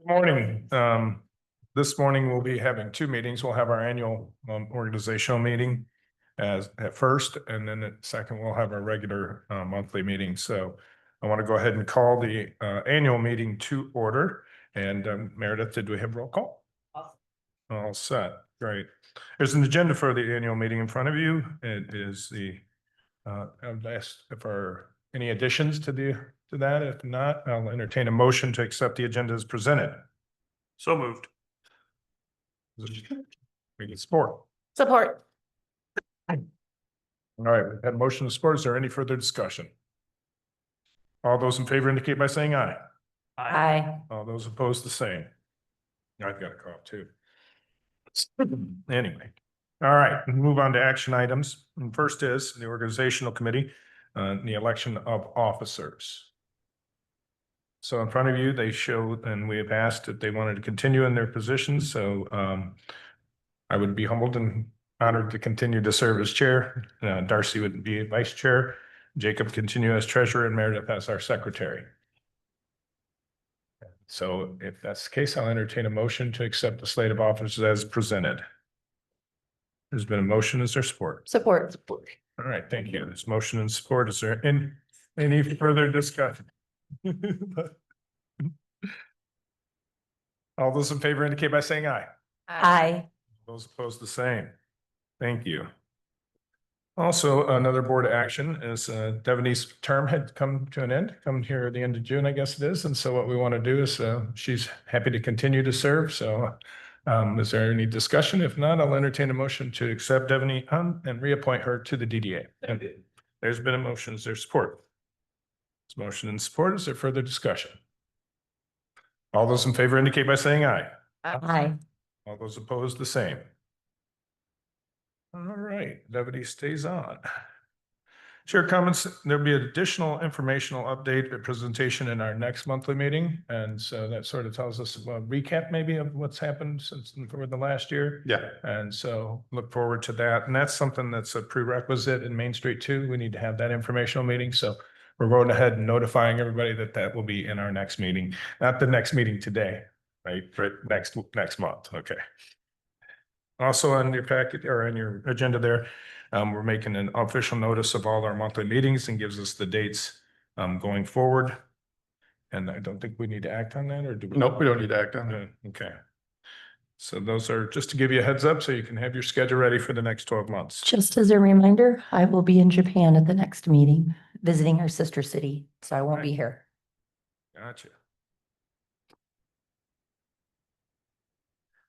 Morning. This morning we'll be having two meetings. We'll have our annual organizational meeting at first, and then at second, we'll have our regular monthly meeting. So I want to go ahead and call the annual meeting to order. And Meredith, did we have roll call? All set. Great. There's an agenda for the annual meeting in front of you. It is the I've asked if any additions to that. If not, I'll entertain a motion to accept the agenda as presented. So moved. We get support. Support. All right, we've had a motion to support. Is there any further discussion? All those in favor indicate by saying aye. Aye. All those opposed, the same. I've got a cough too. Anyway, all right, we'll move on to action items. And first is the organizational committee, the election of officers. So in front of you, they show, and we have asked if they wanted to continue in their positions. So I would be humbled and honored to continue to serve as chair. Darcy would be vice chair. Jacob continue as treasurer, and Meredith as our secretary. So if that's the case, I'll entertain a motion to accept the slate of officers as presented. There's been a motion. Is there support? Support. All right, thank you. There's motion and support. Is there any further discussion? All those in favor indicate by saying aye. Aye. Those opposed, the same. Thank you. Also, another board action is Devaney's term had come to an end, come here at the end of June, I guess it is. And so what we want to do is she's happy to continue to serve. So is there any discussion? If not, I'll entertain a motion to accept Devaney and reappoint her to the DDA. And there's been a motion. Is there support? There's motion and support. Is there further discussion? All those in favor indicate by saying aye. Aye. All those opposed, the same. All right, Devaney stays on. Chair comments, there'll be additional informational update, a presentation in our next monthly meeting. And so that sort of tells us a recap maybe of what's happened since for the last year. Yeah. And so look forward to that. And that's something that's a prerequisite in Main Street too. We need to have that informational meeting. So we're going ahead and notifying everybody that will be in our next meeting, not the next meeting today, right? But next month. Okay. Also on your packet or on your agenda there, we're making an official notice of all our monthly meetings and gives us the dates going forward. And I don't think we need to act on that, or do we? Nope, we don't need to act on it. Okay. So those are just to give you a heads up so you can have your schedule ready for the next 12 months. Just as a reminder, I will be in Japan at the next meeting, visiting our sister city, so I won't be here. Gotcha.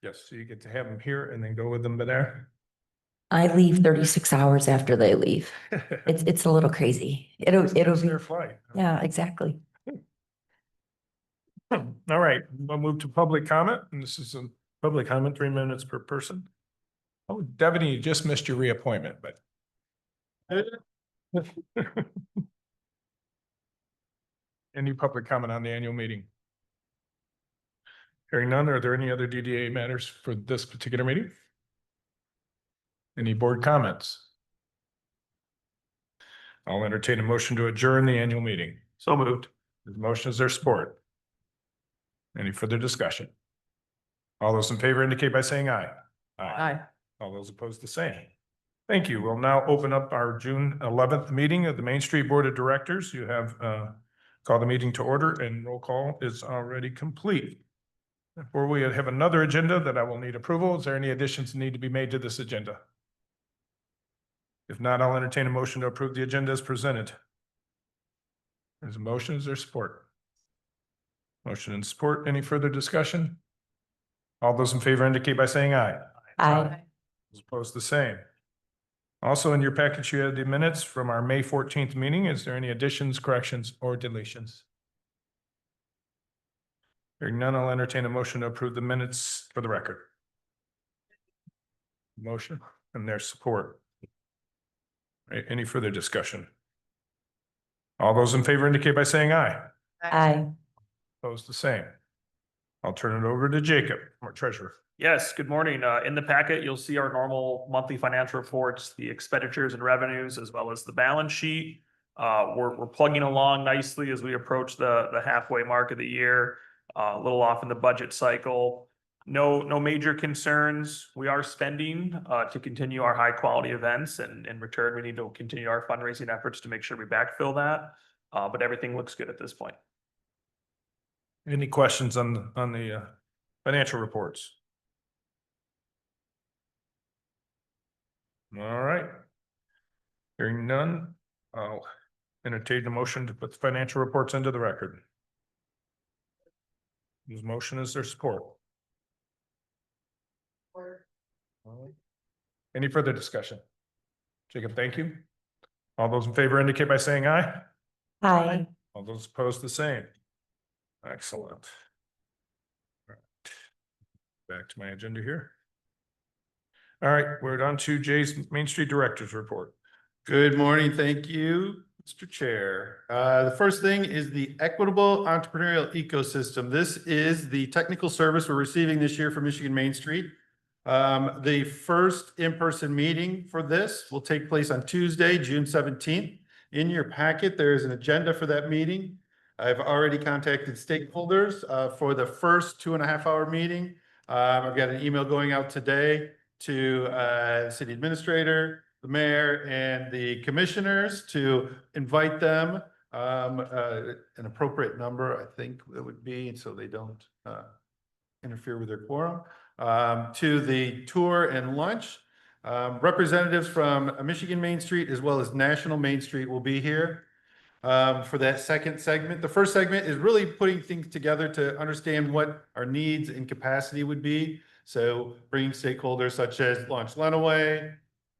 Yes, so you get to have them here and then go with them there. I leave 36 hours after they leave. It's a little crazy. It'll It's be, their flight. yeah, exactly. All right, we'll move to public comment, and this is a public comment, 3 minutes per person. Oh, Devaney, you just missed your reappointment, but. Any public comment on the annual meeting? Hearing none, are there any other DDA matters for this particular meeting? Any board comments? I'll entertain a motion to adjourn the annual meeting. So moved. The motion is their support. Any further discussion? All those in favor indicate by saying aye. Aye. All those opposed, the same. Thank you. We'll now open up our June 11th meeting of the Main Street Board of Directors. You have called the meeting to order, and roll call is already complete. Before we have another agenda that I will need approval, is there any additions that need to be made to this agenda? If not, I'll entertain a motion to approve the agenda as presented. There's a motion. Is there support? Motion and support. Any further discussion? All those in favor indicate by saying aye. Aye. Those opposed, the same. Also in your package, you have the minutes from our May 14th meeting. Is there any additions, corrections, or deletions? Hearing none, I'll entertain a motion to approve the minutes for the record. Motion and their support. Right, any further discussion? All those in favor indicate by saying aye. Aye. Opposed, the same. I'll turn it over to Jacob, our treasurer. Yes, good morning. In the packet, you'll see our normal monthly financial reports, the expenditures and revenues, as well as the balance sheet. We're plugging along nicely as we approach the halfway mark of the year, a little off in the budget cycle. No major concerns. We are spending to continue our high quality events, and in return, we need to continue our fundraising efforts to make sure we backfill that. But everything looks good at this point. Any questions on the financial reports? All right. Hearing none, I'll entertain the motion to put the financial reports into the record. Whose motion is their support? Any further discussion? Jacob, thank you. All those in favor indicate by saying aye. Aye. All those opposed, the same. Excellent. All right. Back to my agenda here. All right, we're on to Jay's Main Street Director's Report. Good morning. Thank you, Mr. Chair. The first thing is the equitable entrepreneurial ecosystem. This is the technical service we're receiving this year from Michigan Main Street. The first in-person meeting for this will take place on Tuesday, June 17th. In your packet, there is an agenda for that meeting. I've already contacted stakeholders for the first 2.5-hour meeting. I've got an email going out today to the city administrator, the mayor, and the commissioners to invite them, an appropriate number, I think it would be, so they don't interfere with their quorum, to the tour and lunch. Representatives from Michigan Main Street as well as National Main Street will be here for that second segment. The first segment is really putting things together to understand what our needs and capacity would be. So bringing stakeholders such as Launch Lenawee,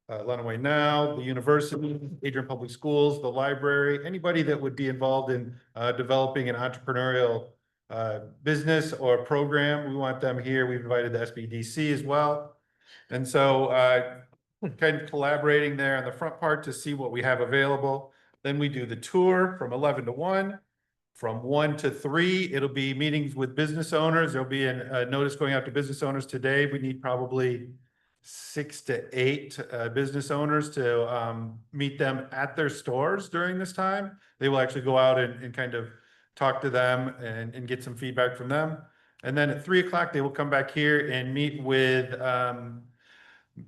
Lenawee Now, the university, Adrian Public Schools, the library, anybody that would be involved in developing an entrepreneurial business or program. We want them here. We've invited the SBDC as well. And so kind of collaborating there on the front part to see what we have available. Then we do the tour from 11 to 1. From 1 to 3, it'll be meetings with business owners. There'll be a notice going out to business owners today. We need probably 6 to 8 business owners to meet them at their stores during this time. They will actually go out and kind of talk to them and get some feedback from them. And then at 3 o'clock, they will come back here and meet with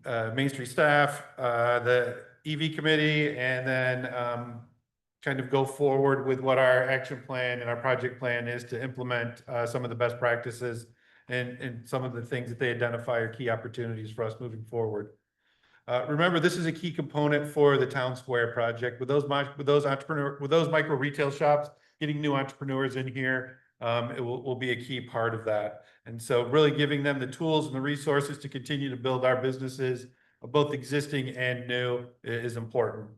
Main Street staff, the EV committee, and then kind of go forward with what our action plan and our project plan is to implement some of the best practices and some of the things that they identify are key opportunities for us moving forward. Remember, this is a key component for the Town Square project. With those micro retail shops, getting new entrepreneurs in here, it will be a key part of that. And so really giving them the tools and the resources to continue to build our businesses, both existing and new, is important.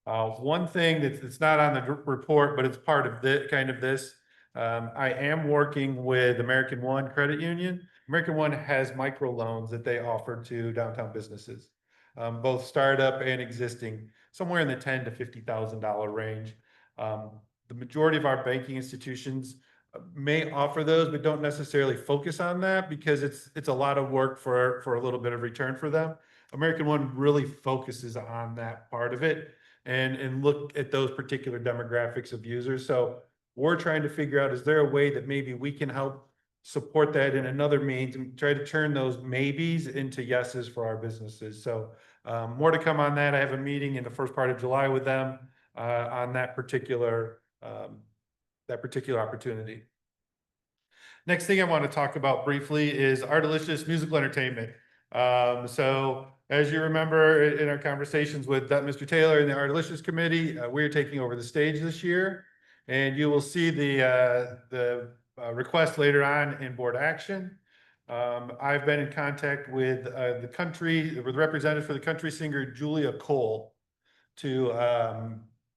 One thing that's not on the report, but it's part of this, I am working with American One Credit Union. American One has microloans that they offer to downtown businesses, both startup and existing, somewhere in the $10,000 to $50,000 range. The majority of our banking institutions may offer those, but don't necessarily focus on that because it's a lot of work for a little bit of return for them. American One really focuses on that part of it and look at those particular demographics of users. So we're trying to figure out, is there a way that maybe we can help support that in another means and try to turn those maybes into yeses for our businesses. So more to come on that. I have a meeting in the first part of July with them on that particular opportunity. Next thing I want to talk about briefly is Our Delicious Musical Entertainment. So as you remember in our conversations with Mr. Taylor and the Our Delicious Committee, we're taking over the stage this year, and you will see the request later on in board action. I've been in contact with the representative for the country singer Julia Cole to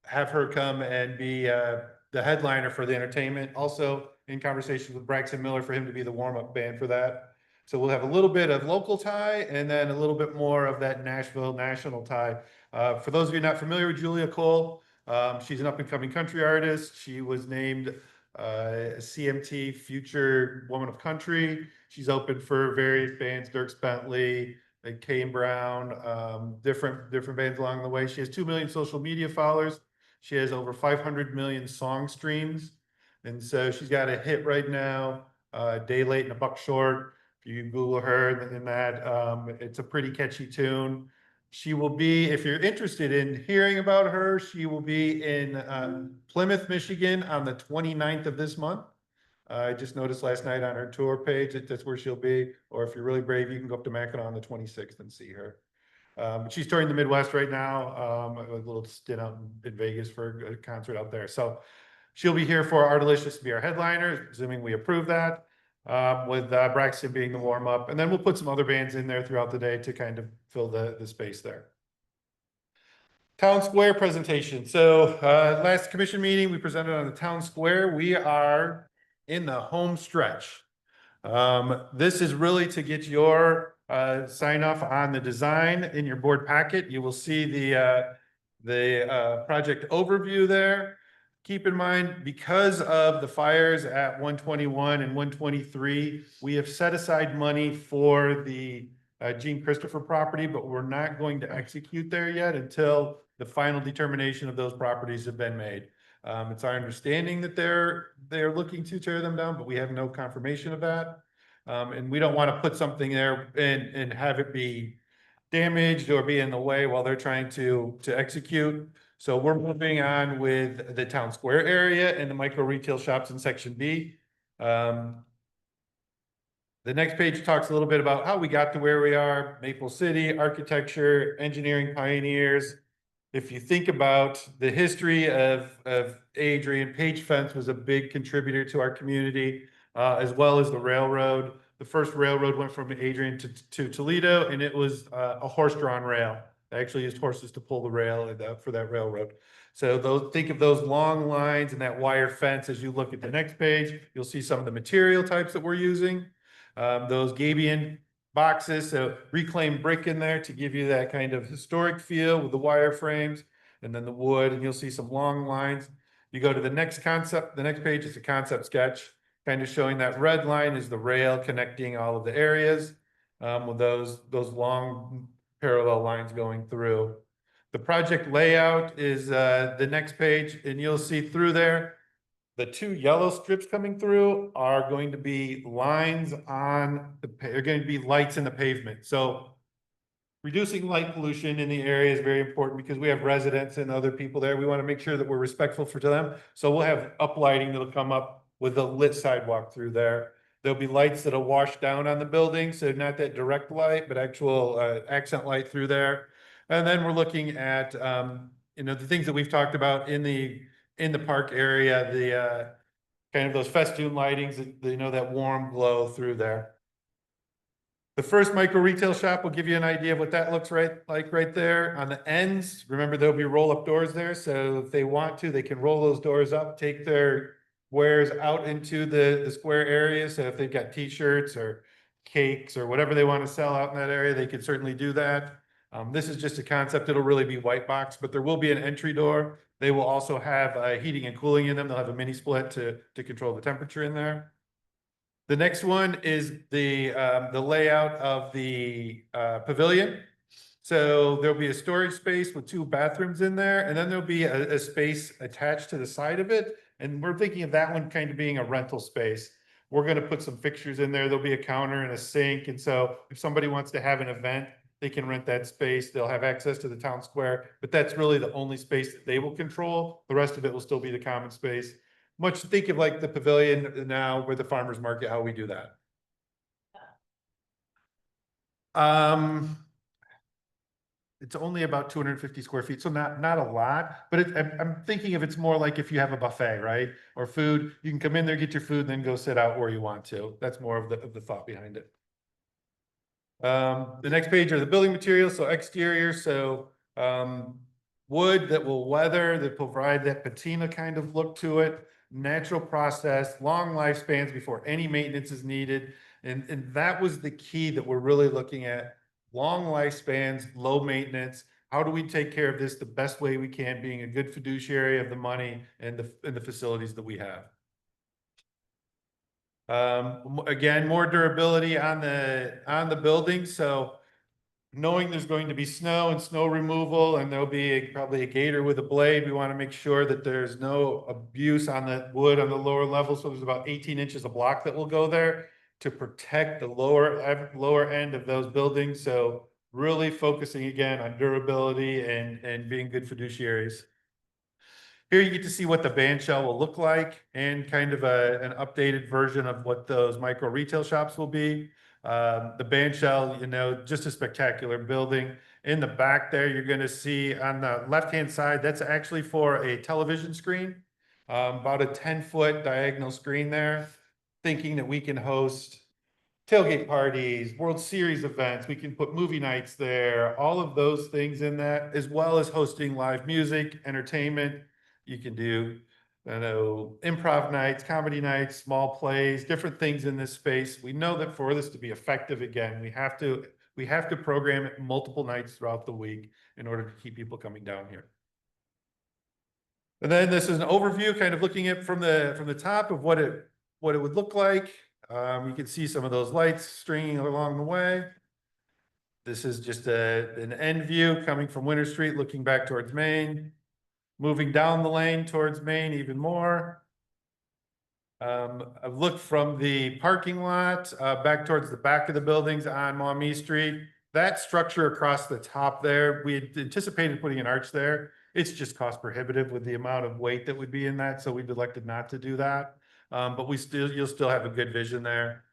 have her come and be the headliner for the entertainment. Also in conversations with Braxton Miller for him to be the warm-up band for that. So we'll have a little bit of local tie and then a little bit more of that Nashville national tie. For those of you not familiar with Julia Cole, she's an up-and-coming country artist. She was named CMT Future Woman of Country. She's open for various bands, Dierks Bentley, like Kane Brown, different bands along the way. She has 2 million social media followers. She has over 500 million song streams. And so she's got a hit right now, Day Late and a Buck Short. If you Google her and that, it's a pretty catchy tune. She will be, if you're interested in hearing about her, she will be in Plymouth, Michigan on the 29th of this month. I just noticed last night on her tour page that that's where she'll be. Or if you're really brave, you can go up to Mackinac on the 26th and see her. She's touring the Midwest right now, a little stint out in Vegas for a concert out there. So she'll be here for Our Delicious to be our headliner, assuming we approve that, with Braxton being the warm up. And then we'll put some other bands in there throughout the day to kind of fill the space there. Town Square presentation. So last commission meeting, we presented on the Town Square. We are in the home stretch. This is really to get your sign off on the design in your board packet. You will see the project overview there. Keep in mind, because of the fires at 121 and 123, we have set aside money for the Gene Christopher property, but we're not going to execute there yet until the final determination of those properties have been made. It's our understanding that they're looking to tear them down, but we have no confirmation of that. And we don't want to put something there and have it be damaged or be in the way while they're trying to execute. So we're moving on with the Town Square area and the micro retail shops in section B. The next page talks a little bit about how we got to where we are, Maple City, architecture, engineering pioneers. If you think about the history of Adrian, Page Fence was a big contributor to our community, as well as the railroad. The first railroad went from Adrian to Toledo, and it was a horse-drawn rail. They actually used horses to pull the rail for that railroad. So think of those long lines and that wire fence. As you look at the next page, you'll see some of the material types that we're using. Those Gabion boxes, so reclaimed brick in there to give you that kind of historic feel with the wire frames, and then the wood, and you'll see some long lines. You go to the next concept, the next page is a concept sketch, kind of showing that red line is the rail connecting all of the areas, with those long parallel lines going through. The project layout is the next page, and you'll see through there, the two yellow strips coming through are going to be lines on they're going to be lights in the pavement. So reducing light pollution in the area is very important because we have residents and other people there. We want to make sure that we're respectful to them. So we'll have uplighting that'll come up with a lit sidewalk through there. There'll be lights that'll wash down on the building. So not that direct light, but actual accent light through there. And then we're looking at, the things that we've talked about in the park area, the kind of those festoon lightings, that warm glow through there. The first micro retail shop will give you an idea of what that looks like right there. On the ends, remember there'll be roll-up doors there. So if they want to, they can roll those doors up, take their wares out into the square area. So if they've got t-shirts or cakes or whatever they want to sell out in that area, they can certainly do that. This is just a concept. It'll really be white box, but there will be an entry door. They will also have heating and cooling in them. They'll have a mini split to control the temperature in there. The next one is the layout of the pavilion. So there'll be a storage space with 2 bathrooms in there, and then there'll be a space attached to the side of it. And we're thinking of that one kind of being a rental space. We're going to put some fixtures in there. There'll be a counter and a sink. And so if somebody wants to have an event, they can rent that space. They'll have access to the town square, but that's really the only space that they will control. The rest of it will still be the common space. Much think of like the pavilion now with the farmer's market, how we do that. It's only about 250 square feet, so not a lot, but I'm thinking if it's more like if you have a buffet, right? Or food, you can come in there, get your food, and then go sit out where you want to. That's more of the thought behind it. The next page are the building materials. So exterior, so wood that will weather, that provide that patina kind of look to it, natural process, long lifespans before any maintenance is needed. And that was the key that we're really looking at. Long lifespans, low maintenance. How do we take care of this the best way we can, being a good fiduciary of the money and the facilities that we have? Again, more durability on the building, so knowing there's going to be snow and snow removal, and there'll be probably a gator with a blade, we want to make sure that there's no abuse on the wood on the lower level. So there's about 18 inches of block that will go there to protect the lower end of those buildings. So really focusing again on durability and being good fiduciaries. Here you get to see what the band shell will look like and kind of an updated version of what those micro retail shops will be. The band shell, just a spectacular building. In the back there, you're going to see on the left-hand side, that's actually for a television screen, about a 10-foot diagonal screen there, thinking that we can host tailgate parties, World Series events. We can put movie nights there, all of those things in that, as well as hosting live music, entertainment. You can do, improv nights, comedy nights, small plays, different things in this space. We know that for this to be effective, again, we have to program it multiple nights throughout the week in order to keep people coming down here. And then this is an overview, kind of looking at from the top of what it would look like. You can see some of those lights stringing along the way. This is just an end view coming from Winter Street, looking back towards Main. Moving down the lane towards Main even more. I've looked from the parking lot back towards the back of the buildings on Maumee Street. That structure across the top there, we had anticipated putting an arch there. It's just cost prohibitive with the amount of weight that would be in that, so we've elected not to do that. But you'll still have a good vision there.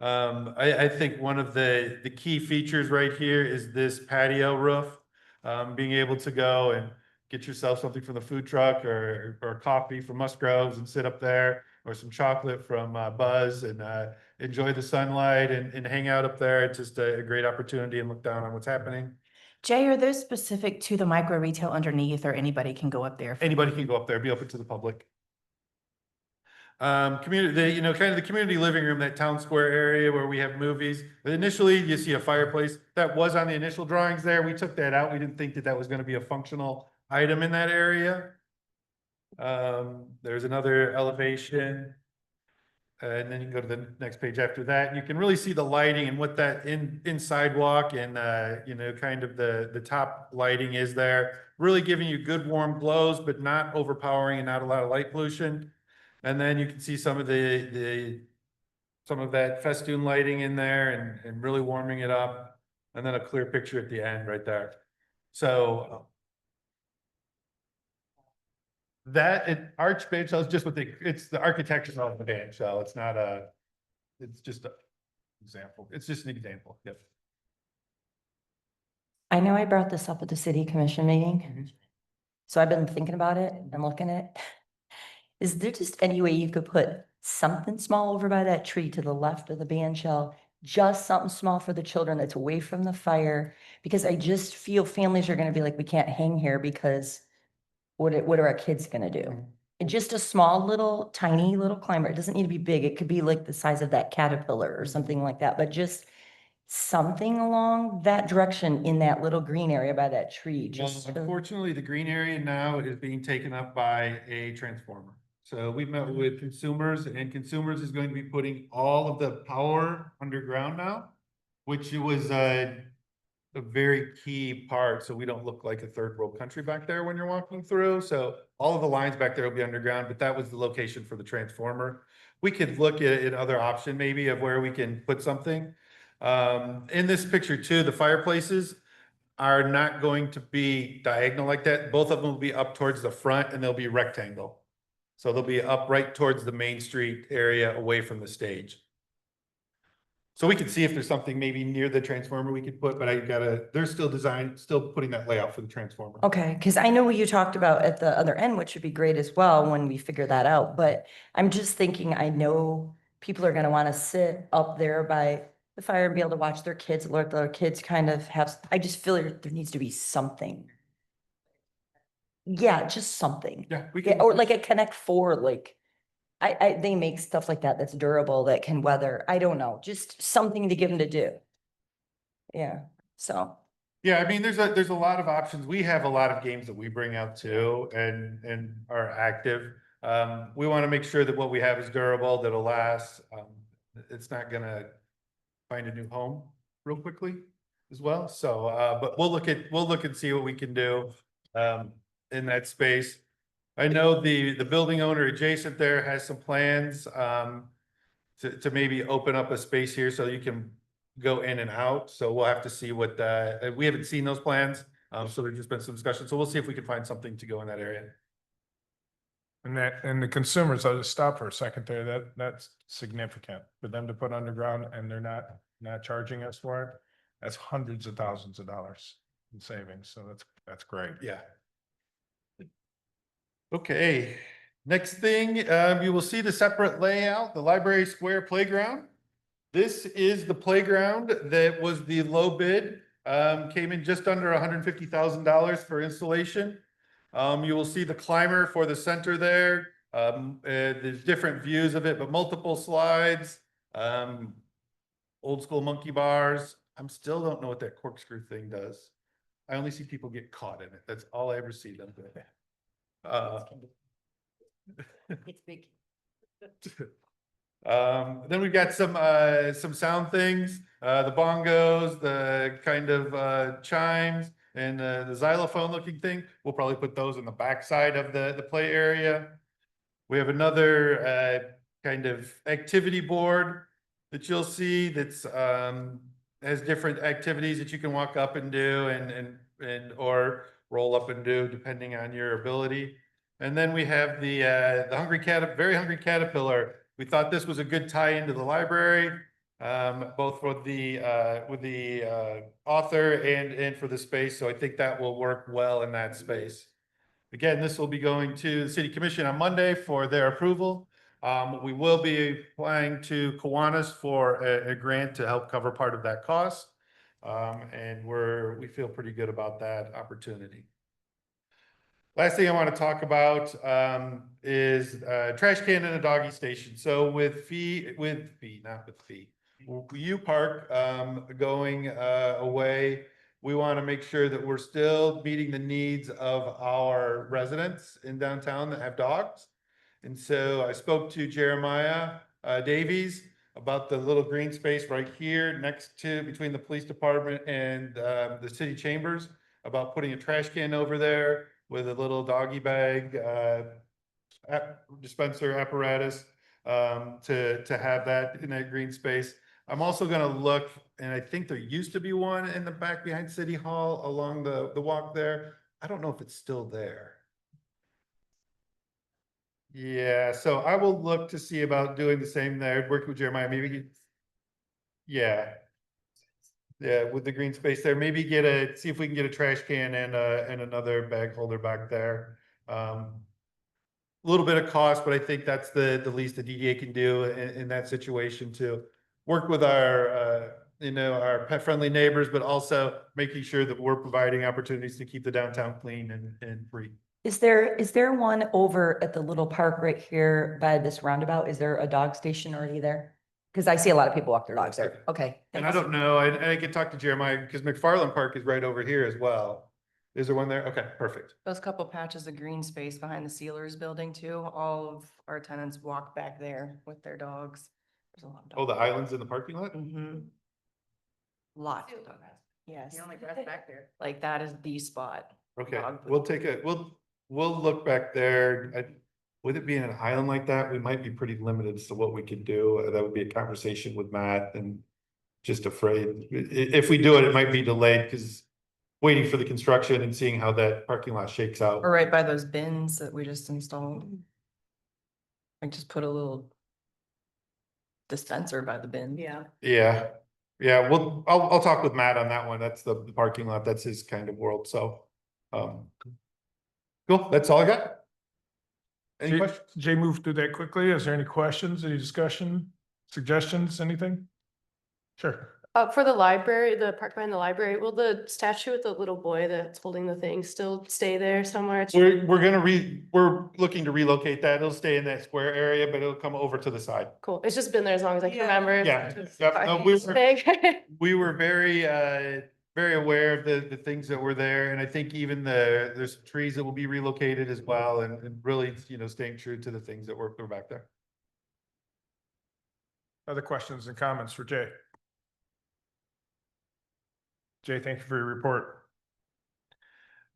I think one of the key features right here is this patio roof. Being able to go and get yourself something from the food truck or coffee from Musgroves and sit up there, or some chocolate from Buzz, and enjoy the sunlight and hang out up there. It's just a great opportunity and look down on what's happening. Jay, are those specific to the micro retail underneath, or anybody can go up there? Anybody can go up there, be open to the public. Community, kind of the community living room, that town square area where we have movies. Initially, you see a fireplace that was on the initial drawings there. We took that out. We didn't think that was going to be a functional item in that area. There's another elevation. And then you can go to the next page after that. And you can really see the lighting and what that in sidewalk and, kind of the top lighting is there. Really giving you good warm glows, but not overpowering and not a lot of light pollution. And then you can see some of some of that festoon lighting in there and really warming it up. And then a clear picture at the end right there. So arch band shell is just it's the architecture of the band shell. It's not it's just an example. It's just an example. Yep. I know I brought this up at the city commission meeting. So I've been thinking about it and looking at it. Is there just any way you could put something small over by that tree to the left of the band shell? Just something small for the children that's away from the fire? Because I just feel families are gonna be like, we can't hang here because what are our kids gonna do? And just a small little, tiny little climber. It doesn't need to be big. It could be like the size of that caterpillar or something like that, but just something along that direction in that little green area by that tree. Just Unfortunately, the green area now is being taken up by a transformer. So we've met with consumers, and consumers is going to be putting all of the power underground now, which was a very key part. So we don't look like a third world country back there when you're walking through. So all of the lines back there will be underground, but that was the location for the transformer. We could look at other option maybe of where we can put something. In this picture too, the fireplaces are not going to be diagonal like that. Both of them will be up towards the front, and they'll be rectangle. So they'll be up right towards the Main Street area away from the stage. So we could see if there's something maybe near the transformer we could put, but they're still putting that layout for the transformer. okay, because I know what you talked about at the other end, which would be great as well when we figure that out. But I'm just thinking, I know people are gonna want to sit up there by the fire and be able to watch their kids, let their kids kind of have, I just feel there needs to be something. Yeah, just something. Yeah, we Yeah, can. or like a Connect Four, like, they make stuff like that that's durable, that can weather, I don't know, just something to give them to do. Yeah, so, Yeah, I mean, there's a lot of options. We have a lot of games that we bring out too and are active. We want to make sure that what we have is durable, that'll last. It's not gonna find a new home real quickly as well. So, but we'll look and see what we can do, in that space. I know the building owner adjacent there has some plans, to maybe open up a space here so you can go in and out. So we'll have to see what, we haven't seen those plans. So there's just been some discussion. So we'll see if we can find something to go in that area. And the consumers, I'll just stop for a second there. That's significant for them to put underground and they're not charging us for it. That's hundreds of thousands of dollars in savings. So that's great. Yeah. Okay, next thing, you will see the separate layout, the library square playground. This is the playground that was the low bid, came in just under $150,000 for installation. You will see the climber for the center there. There's different views of it, but multiple slides, old school monkey bars. Still don't know what that corkscrew thing does. I only see people get caught in it. That's all I ever see them do. It's big. Then we've got some sound things, the bongos, the kind of chimes, and the xylophone looking thing. We'll probably put those in the backside of the play area. We have another kind of activity board that you'll see that's has different activities that you can walk up and do and or roll up and do depending on your ability. And then we have the very hungry caterpillar. We thought this was a good tie into the library, both with the author and for the space. So I think that will work well in that space. Again, this will be going to the City Commission on Monday for their approval. We will be applying to Kiwanis for a grant to help cover part of that cost. And we feel pretty good about that opportunity. Last thing I want to talk about is trash can and a doggy station. So with U Park going away, we want to make sure that we're still meeting the needs of our residents in downtown that have dogs. And so I spoke to Jeremiah Davies about the little green space right here between the police department and the city chambers, about putting a trash can over there with a little doggy bag dispenser apparatus to have that in that green space. I'm also going to look, and I think there used to be one in the back behind City Hall along the walk there. I don't know if it's still there. Yeah, so I will look to see about doing the same there, working with Jeremiah, yeah, with the green space there, maybe see if we can get a trash can and another bag holder back there. A little bit of cost, but I think that's the least the DDA can do in that situation, to work with our pet friendly neighbors, but also making sure that we're providing opportunities to keep the downtown clean and free. Is there one over at the little park right here by this roundabout? Is there a dog station already there? Because I see a lot of people walk their dogs there. Okay. And I don't know, I can talk to Jeremiah because McFarland Park is right over here as well. Is there one there? Okay, perfect. Those couple patches of green space behind the Sealers building too, all of our tenants walk back there with their dogs. There's a lot of dogs. Oh, the islands in the parking lot? Mm-hmm. Lot. Yes. The only grass back there. Like that is the spot. Okay, Dog we'll look back there. With it being an island like that, we might be pretty limited as to what we could do. That would be a conversation with Matt, and just afraid if we do it, it might be delayed because waiting for the construction and seeing how that parking lot shakes out. Or right by those bins that we just installed. Like just put a little dispenser by the bin. Yeah. Yeah, well, I'll talk with Matt on that one. That's the parking lot. That's his kind of world. So, cool. That's all I got. Any questions? Jay moved through that quickly. Is there any questions, any discussion, suggestions, anything? Sure. For the library, the park behind the library, will the statue with the little boy that's holding the thing still stay there somewhere? We're looking to relocate that. It'll stay in that square area, but it'll come over to the side. Cool. It's just been there as long as I can remember. Yeah. It's Yep. No, big. we were very very aware of the things that were there. And I think even there's trees that will be relocated as well and really, staying true to the things that were back there. Other questions and comments for Jay? Jay, thank you for your report.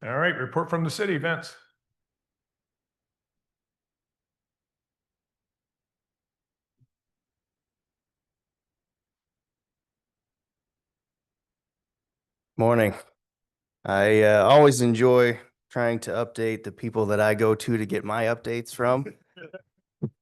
All right, report from the city, Vince. Morning. I always enjoy trying to update the people that I go to get my updates from.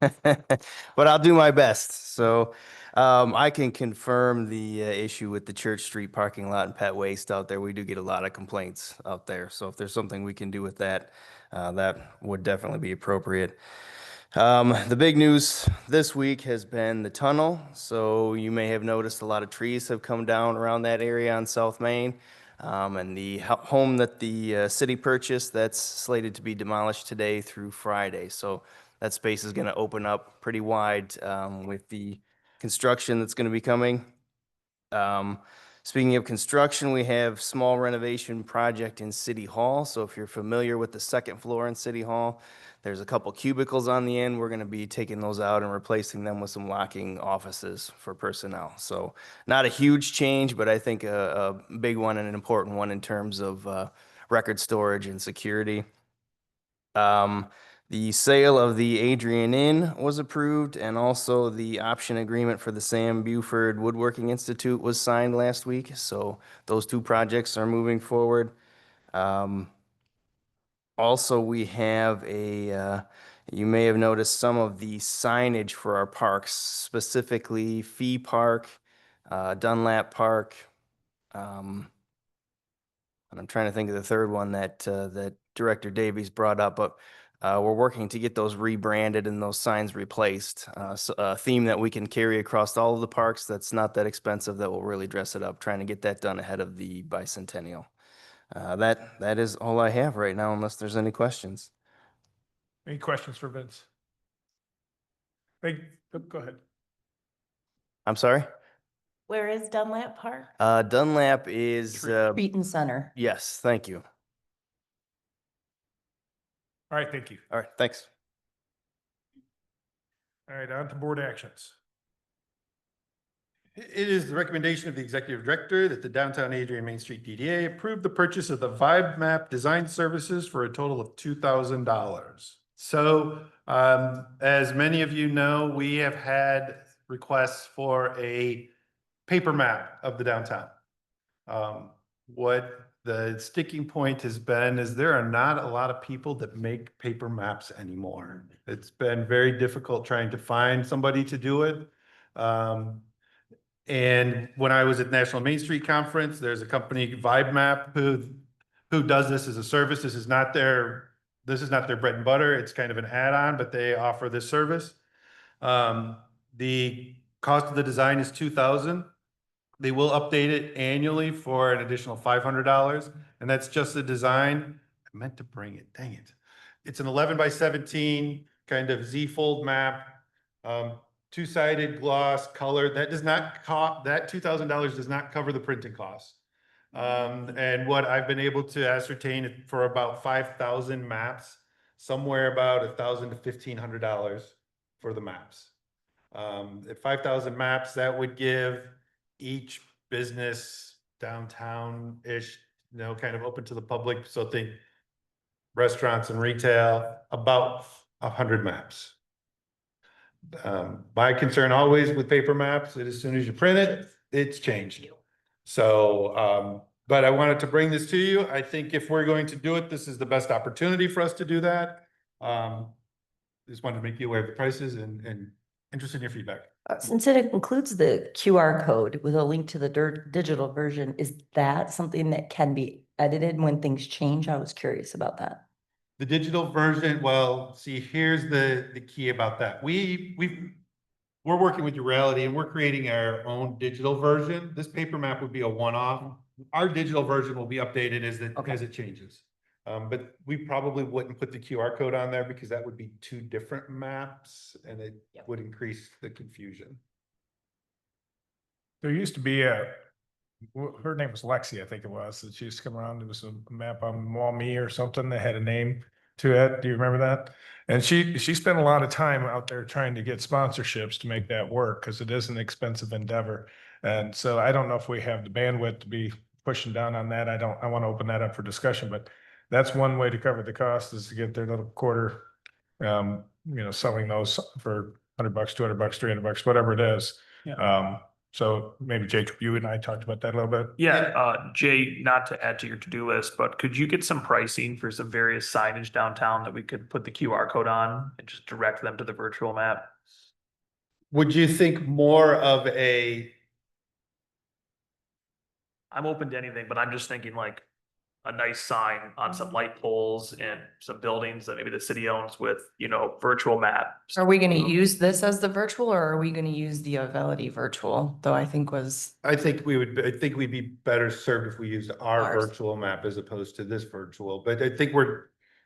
But I'll do my best. So I can confirm the issue with the Church Street parking lot and pet waste out there. We do get a lot of complaints out there. So if there's something we can do with that, that would definitely be appropriate. The big news this week has been the tunnel. So you may have noticed a lot of trees have come down around that area on South Main. And the home that the city purchased, that's slated to be demolished today through Friday. So that space is going to open up pretty wide with the construction that's going to be coming. Speaking of construction, we have small renovation project in City Hall. So if you're familiar with the second floor in City Hall, there's a couple cubicles on the end. We're going to be taking those out and replacing them with some locking offices for personnel. So not a huge change, but I think a big one and an important one in terms of record storage and security. The sale of the Adrian Inn was approved, and also the option agreement for the Sam Buford Woodworking Institute was signed last week. So those two projects are moving forward. Also, we have you may have noticed some of the signage for our parks, specifically Fee Park, Dunlap Park, and I'm trying to think of the third one that Director Davies brought up, but we're working to get those rebranded and those signs replaced. So a theme that we can carry across all of the parks that's not that expensive, that will really dress it up, trying to get that done ahead of the bicentennial. That is all I have right now, unless there's any questions. Any questions for Vince? Hey, go ahead. I'm sorry? Where is Dunlap Park? Dunlap is, Beaton Center. yes, thank you. All right, thank you. All right, thanks. All right, on to board actions. It is the recommendation of the executive director that the Downtown Adrian Main Street DDA approve the purchase of the Vibe Map Design Services for a total of $2,000. So, as many of you know, we have had requests for a paper map of the downtown. What the sticking point has been is there are not a lot of people that make paper maps anymore. It's been very difficult trying to find somebody to do it. And when I was at National Main Street Conference, there's a company, Vibe Map, who does this as a service. This is not their bread and butter. It's kind of an add-on, but they offer this service. The cost of the design is $2,000. They will update it annually for an additional $500, and that's just the design. I meant to bring it, dang it. It's an 11 by 17 kind of Z-fold map, two-sided gloss color. That does not cost, that $2,000 does not cover the printing costs. And what I've been able to ascertain for about 5,000 maps, somewhere about $1,000 to $1,500 for the maps. At 5,000 maps, that would give each business downtown-ish, kind of open to the public. So think restaurants and retail, about 100 maps. My concern always with paper maps is as soon as you print it, it's changed. So, but I wanted to bring this to you. I think if we're going to do it, this is the best opportunity for us to do that. Just wanted to make you aware of the prices and interested in your feedback. Since it includes the QR code with a link to the digital version, is that something that can be edited when things change? I was curious about that. The digital version, well, see, here's the key about that. We're working with Urality and we're creating our own digital version. This paper map would be a one-off. Our digital version will be updated as it changes. But we probably wouldn't put the QR code on there because that would be two different maps and it would increase the confusion. There used to be her name was Lexi, I think it was, that she used to come around. There was a map on Maumee or something that had a name to it. Do you remember that? And she spent a lot of time out there trying to get sponsorships to make that work because it is an expensive endeavor. And so I don't know if we have the bandwidth to be pushing down on that. I want to open that up for discussion, but that's one way to cover the cost is to get their little quarter, selling those for $100, $200, $300, whatever it is. Yeah. So maybe Jacob, you and I talked about that a little bit. Yeah, Jay, not to add to your to-do list, but could you get some pricing for some various signage downtown that we could put the QR code on and just direct them to the virtual map? Would you think more of I'm open to anything, but I'm just thinking like a nice sign on some light poles and some buildings that maybe the city owns with, virtual maps. Are we gonna use this as the virtual or are we gonna use the Avelity virtual, though I think was, I think we'd be better served if we used our Ours. virtual map as opposed to this virtual, but I think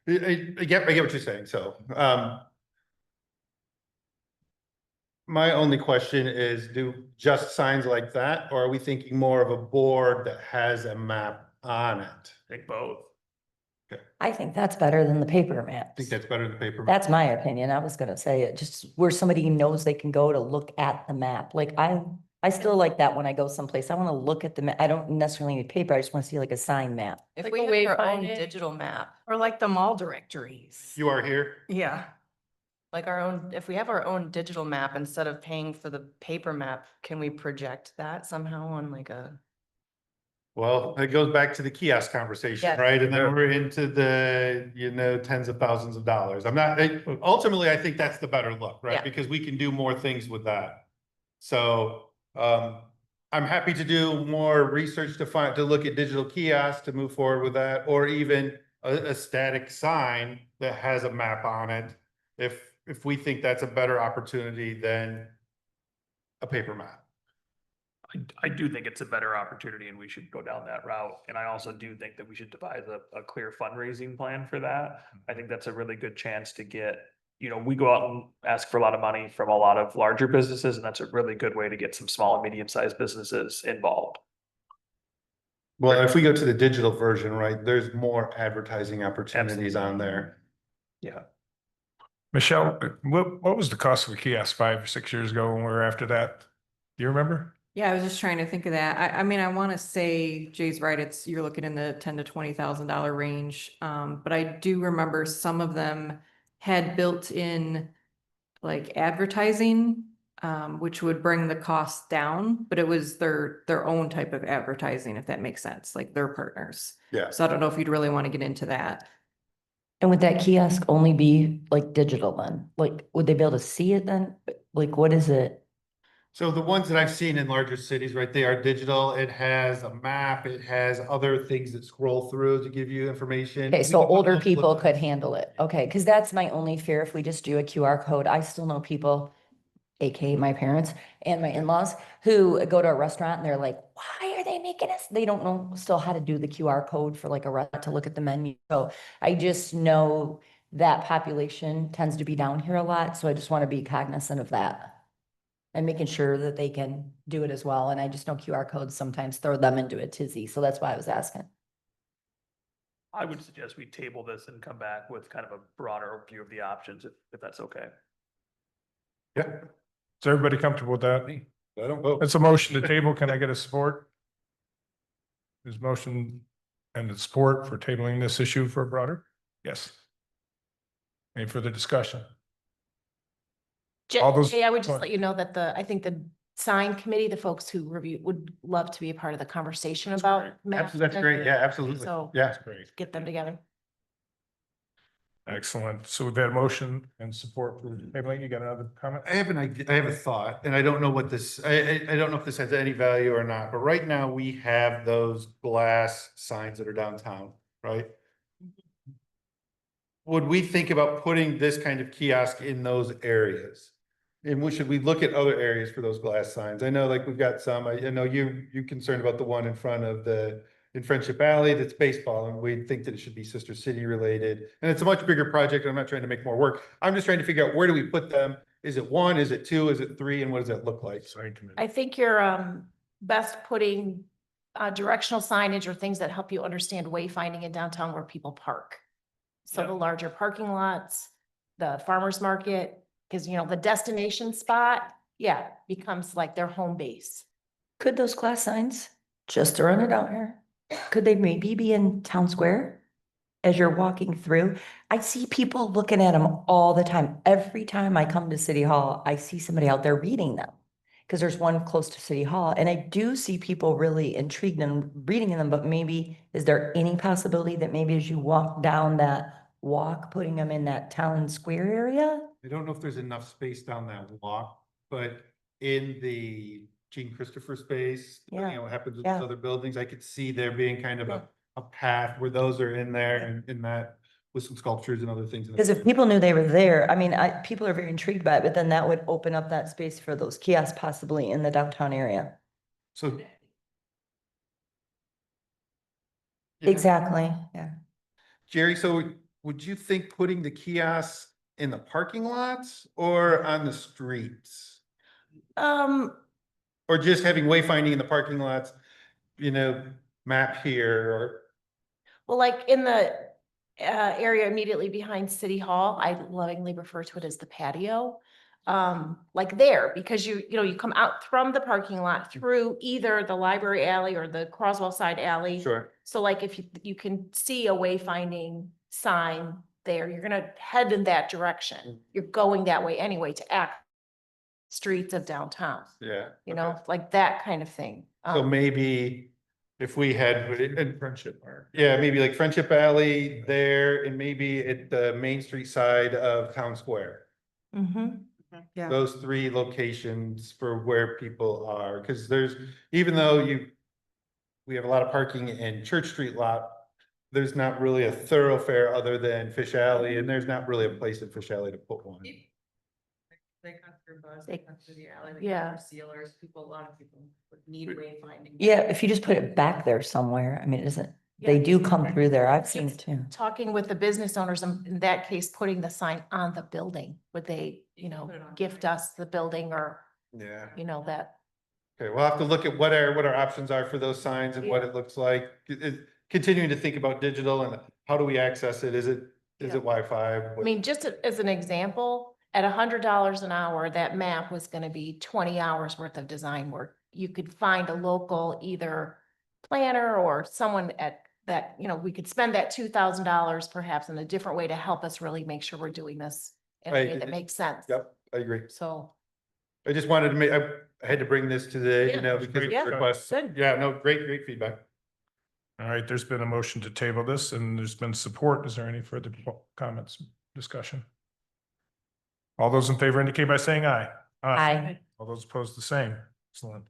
I get what you're saying, so, my only question is, do just signs like that, or are we thinking more of a board that has a map on it? I think both. I think that's better than the paper I maps. think that's better than paper. map. That's my opinion. I was gonna say it, just where somebody knows they can go to look at the map. Like I still like that when I go someplace. I wanna look at the map. I don't necessarily need paper. I just wanna see like a sign map. if Like we a have our own wayfinding. digital map, Or like the mall directories. You are here? Yeah. like our own, if we have our own digital map instead of paying for the paper map, can we project that somehow on like a? Well, it goes back to the kiosk conversation, Yeah. right? And then we're into the, tens of thousands of dollars. Ultimately, I think that's the better look, right? Yeah. Because we can do more things with that. So, I'm happy to do more research to look at digital kiosks to move forward with that, or even a static sign that has a map on it. If we think that's a better opportunity than a paper map. I do think it's a better opportunity and we should go down that route. And I also do think that we should devise a clear fundraising plan for that. I think that's a really good chance to get, we go out and ask for a lot of money from a lot of larger businesses, and that's a really good way to get some small and medium-sized businesses involved. Well, if we go to the digital version, right, there's more advertising opportunities on there. Yeah. Michelle, what was the cost of a kiosk 5 or 6 years ago when we were after that? Do you remember? Yeah, I was just trying to think of that. I mean, I want to say Jay's right. You're looking in the $10,000 to $20,000 range. But I do remember some of them had built in like advertising, which would bring the cost down, but it was their own type of advertising, if that makes sense, like their partners. Yeah. So I don't know if you'd really want to get into that. And would that kiosk only be like digital then? Like, would they be able to see it then? Like, what is it? So the ones that I've seen in larger cities, right, they are digital. It has a map, it has other things that scroll through to give you information. Okay, We so can older look- people could handle it. Okay, because that's my only fear. If we just do a QR code, I still know people, AKA my parents and my in-laws, who go to a restaurant and they're like, why are they making us? They don't know still how to do the QR code for like a restaurant to look at the menu. So I just know that population tends to be down here a lot. So I just want to be cognizant of that. And making sure that they can do it as well. And I just know QR codes sometimes throw them into a tizzy. So that's why I was asking. I would suggest we table this and come back with kind of a broader view of the options, if that's okay. Yeah. Is everybody comfortable with that? I don't vote. It's a motion to table. Can I get a support? Is motion and the support for tabling this issue for a broader? Yes. Any further discussion? All those- Jay, I would go just ahead. let you know that I think the sign committee, the folks who review, would love to be a part of the conversation about. maps. That's great. Yeah, absolutely. So- Yeah. That's great. Get them together. Excellent. So we've had a motion and support for tabling. You got another comment? I have an idea, I have a thought, and I don't know what this, I don't know if this has any value or not, but right now we have those glass signs that are downtown, right? Would we think about putting this kind of kiosk in those areas? And should we look at other areas for those glass signs? I know like we've got some, I know you're concerned about the one in front of in Friendship Alley, that's baseball, and we think that it should be Sister City related. And it's a much bigger project. I'm not trying to make more work. I'm just trying to figure out, where do we put them? Is it 1? Is it 2? Is it 3? And what does that look like? Sign committee. I think you're best putting directional signage or things that help you understand wayfinding in downtown where people park. So Yeah. the larger parking lots, the farmer's market, because the destination spot, yeah, becomes like their home base. Could those class signs, just to run it out here, could they maybe be in town square? As you're walking through, I see people looking at them all the time. Every time I come to City Hall, I see somebody out there reading them. Because there's one close to City Hall, and I do see people really intrigued in reading them, but maybe, is there any possibility that maybe as you walk down that walk, putting them in that town square area? I don't know if there's enough space down that walk, but in the Gene Christopher space, Yeah, what happens with yeah. those other buildings, I could see there being kind of Yeah. a path where those are in there and in that with some sculptures and other things. Because if people knew they were there, I mean, people are very intrigued by it, but then that would open up that space for those kiosks possibly in the downtown area. So. Yeah. Exactly, yeah. Jerry, so would you think putting the kiosks in the parking lots or on the streets? Or just having wayfinding in the parking lots, map here or? Well, like in the area immediately behind City Hall, I lovingly refer to it as the patio. Like there, because you come out from the parking lot through either the library alley or the Croswell side alley. Sure. So like if you can see a wayfinding sign there, you're gonna head in that direction. You're going that way anyway to act streets of downtown, Yeah. like that kind of thing. So maybe if we had, and Friendship Park. yeah, maybe like Friendship Alley there and maybe at the Main Street side of Town Square. Mhm. Yeah. Those three locations for where people are, because even though we have a lot of parking in Church Street lot, there's not really a thoroughfare other than Fish Alley, and there's not really a place in Fish Alley to put one. They come through Buzz, They- they come through the alley, Yeah. sealers, a lot of people would need wayfinding. Yeah, if you just put it back there somewhere, I mean, it isn't, they Yeah. do come through there. I've seen it too. Talking with the business owners, in that case, putting the sign on the building, would they, Put it on gift the- us the building or, Yeah. that. Okay, we'll have to look at what our options are for those signs and what it looks like. Continuing to think about digital and how do we access it? Is it Yeah. Wi-Fi? I mean, just as an example, at $100 an hour, that map was gonna be 20 hours worth of design work. You could find a local either planner or someone at that, we could spend that $2,000 perhaps in a different way to help us really make sure we're doing this in a Right, way that makes sense. Yep, I agree. So, I just wanted to make, I had to bring this today, Yeah. because Yeah. of requests. Good. Yeah, no, great feedback. All right, there's been a motion to table this and there's been support. Is there any further comments, discussion? All those in favor indicate by saying aye. Aye. All those opposed, the same. Excellent.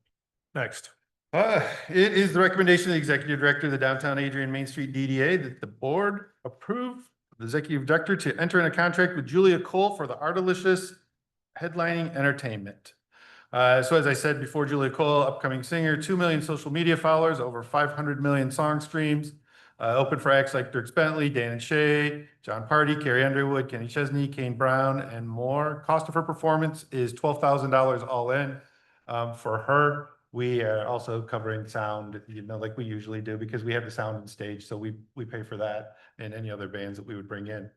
Next. It is the recommendation of the Executive Director of the Downtown Adrian Main Street DDA that the board approve the Executive Director to enter in a contract with Julia Cole for the Artalicious headlining entertainment. So as I said before, Julia Cole, upcoming singer, 2 million social media followers, over 500 million song streams. Open for acts like Dirk Bentley, Dan and Shay, John Party, Carrie Underwood, Kenny Chesney, Kane Brown, and more. Cost of her performance is $12,000 all in. For her, we are also covering sound, like we usually do, because we have the sound and stage, so we pay for that and any other bands that we would bring in.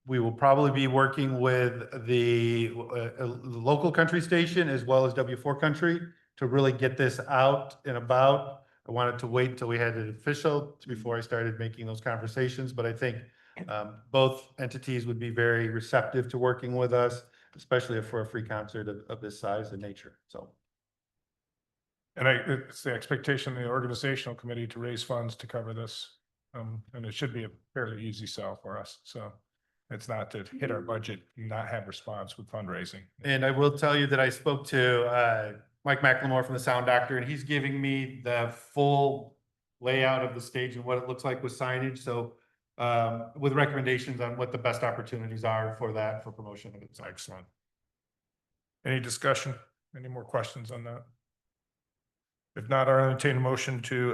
We will probably be working with the local country station as well as W4 Country to really get this out and about. I wanted to wait until we had it official before I started making those conversations, but I think both entities would be very receptive to working with us, especially for a free concert of this size and nature, so. And it's the expectation of the organizational committee to raise funds to cover this. And it should be a fairly easy sell for us. So it's not to hit our budget, and not have response with fundraising. And I will tell you that I spoke to Mike McLemore from the Sound Doctor, and he's giving me the full layout of the stage and what it looks like with signage. So with recommendations on what the best opportunities are for that, for promotion of it. It's excellent. Any discussion? Any more questions on that? If not, I'll entertain a motion to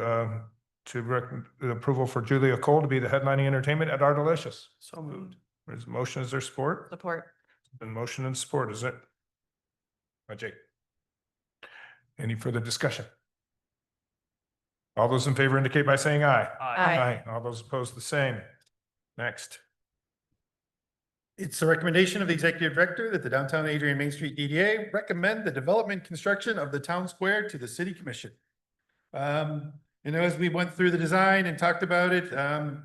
recommend approval for Julia Cole to be the headlining entertainment at Artalicious. So moved. There's a motion. Is there support? Support. Been motion and support, is it? Jake. Any further discussion? All those in favor indicate by saying aye. Aye. All those opposed, the same. Next. It's the recommendation of the executive director that the downtown Adrian Main Street DDA recommend the development construction of the town square to the city commission. As we went through the design and talked about it,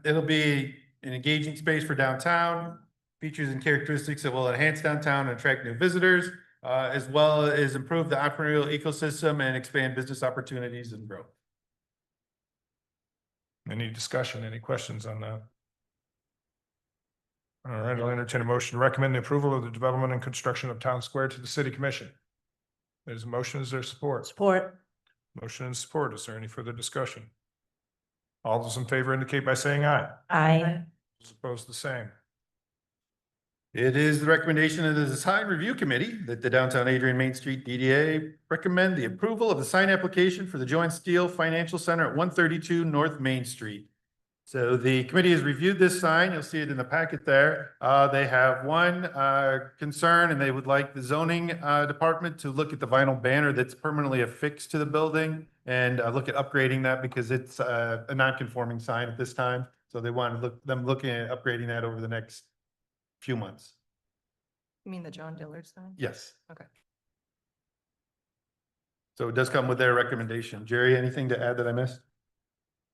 it'll be an engaging space for downtown, features and characteristics that will enhance downtown and attract new visitors, as well as improve the entrepreneurial ecosystem and expand business opportunities and growth. Any discussion, any questions on that? All right, I'll entertain a motion to recommend the approval of the development and construction of Town Square to the City Commission. There's a motion, is there support? Support. Motion and support. Is there any further discussion? All those in favor indicate by saying aye. Aye. Those opposed, the same. It is the recommendation of the Design Review Committee that the downtown Adrian Main Street DDA recommend the approval of the sign application for the Joint Steel Financial Center at 132 North Main Street. So the committee has reviewed this sign. You'll see it in the packet there. They have one concern, and they would like the zoning department to look at the vinyl banner that's permanently affixed to the building and look at upgrading that because it's a non-conforming sign at this time. So they want to looking at upgrading that over the next few months. You mean the John Dillard sign? Yes. Okay. So it does come with their recommendation. Jerry, anything to add that I missed?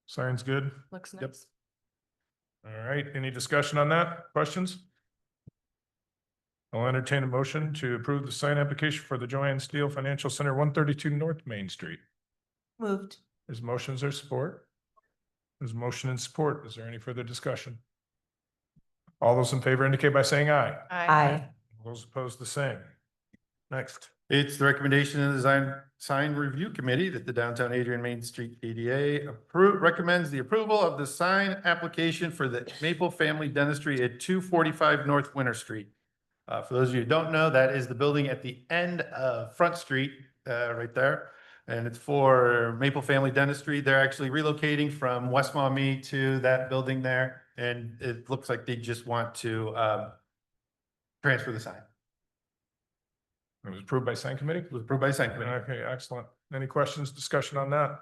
Sign's good. Looks Yep. nice. All right, any discussion on that? Questions? I'll entertain a motion to approve the sign application for the Joanne Steel Financial Center, 132 North Main Street. Moved. There's motions or support? There's motion and support. Is there any further discussion? All those in favor indicate by saying aye. Aye. Those opposed, the same. Next. It's the recommendation of the Design Sign Review Committee that the downtown Adrian Main Street DDA recommends the approval of the sign application for the Maple Family Dentistry at 245 North Winter Street. For those of you who don't know, that is the building at the end of Front Street, right there. And it's for Maple Family Dentistry. They're actually relocating from West Maumee to that building there. And it looks like they just want to transfer the sign. It was approved by sign committee? It was approved by the sign committee. Okay, excellent. Any questions, discussion on that?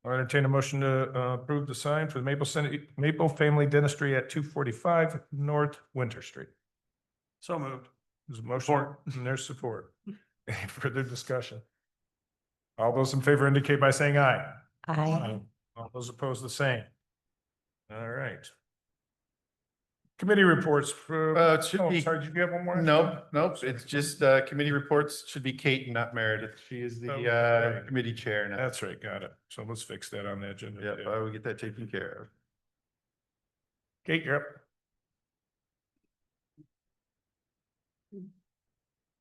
I'll entertain a motion to approve the sign for the Maple Family Dentistry at 245 North Winter Street. So moved. There's a motion and there's support. Any further discussion? All those in favor indicate by saying aye. Aye. All those opposed, the same. All right. Committee reports for. It should be- Sorry, did you have one more? Nope. It's just committee reports should be Kate and not Meredith. She is the right. committee chair now. That's right, got it. So let's fix that on the agenda. Yep, too. I will get that taken care of. Kate, you're up.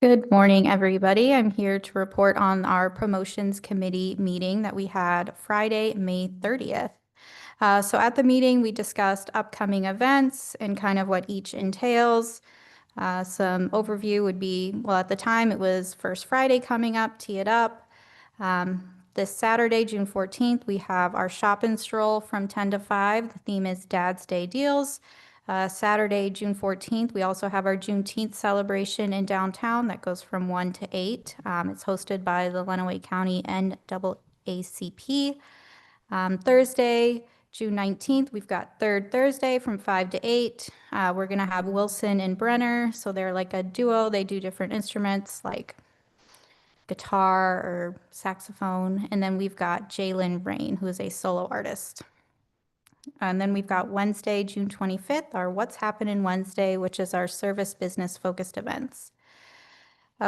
Good morning, everybody. I'm here to report on our promotions committee meeting that we had Friday, May 30th. So at the meeting, we discussed upcoming events and kind of what each entails. Some overview would be, well, at the time it was First Friday coming up, Tee It Up. This Saturday, June 14th, we have our shop and stroll from 10 to 5. The theme is Dad's Day Deals. Saturday, June 14th, we also have our Juneteenth celebration in downtown that goes from 1 to 8. It's hosted by the Lenawee County NAACP. Thursday, June 19th, we've got Third Thursday from 5 to 8. We're going to have Wilson and Brenner. So they're like a duo. They do different instruments like guitar or saxophone. And then we've got Jalen Rain, who is a solo artist. And then we've got Wednesday, June 25th, our What's Happening Wednesday, which is our service business focused events.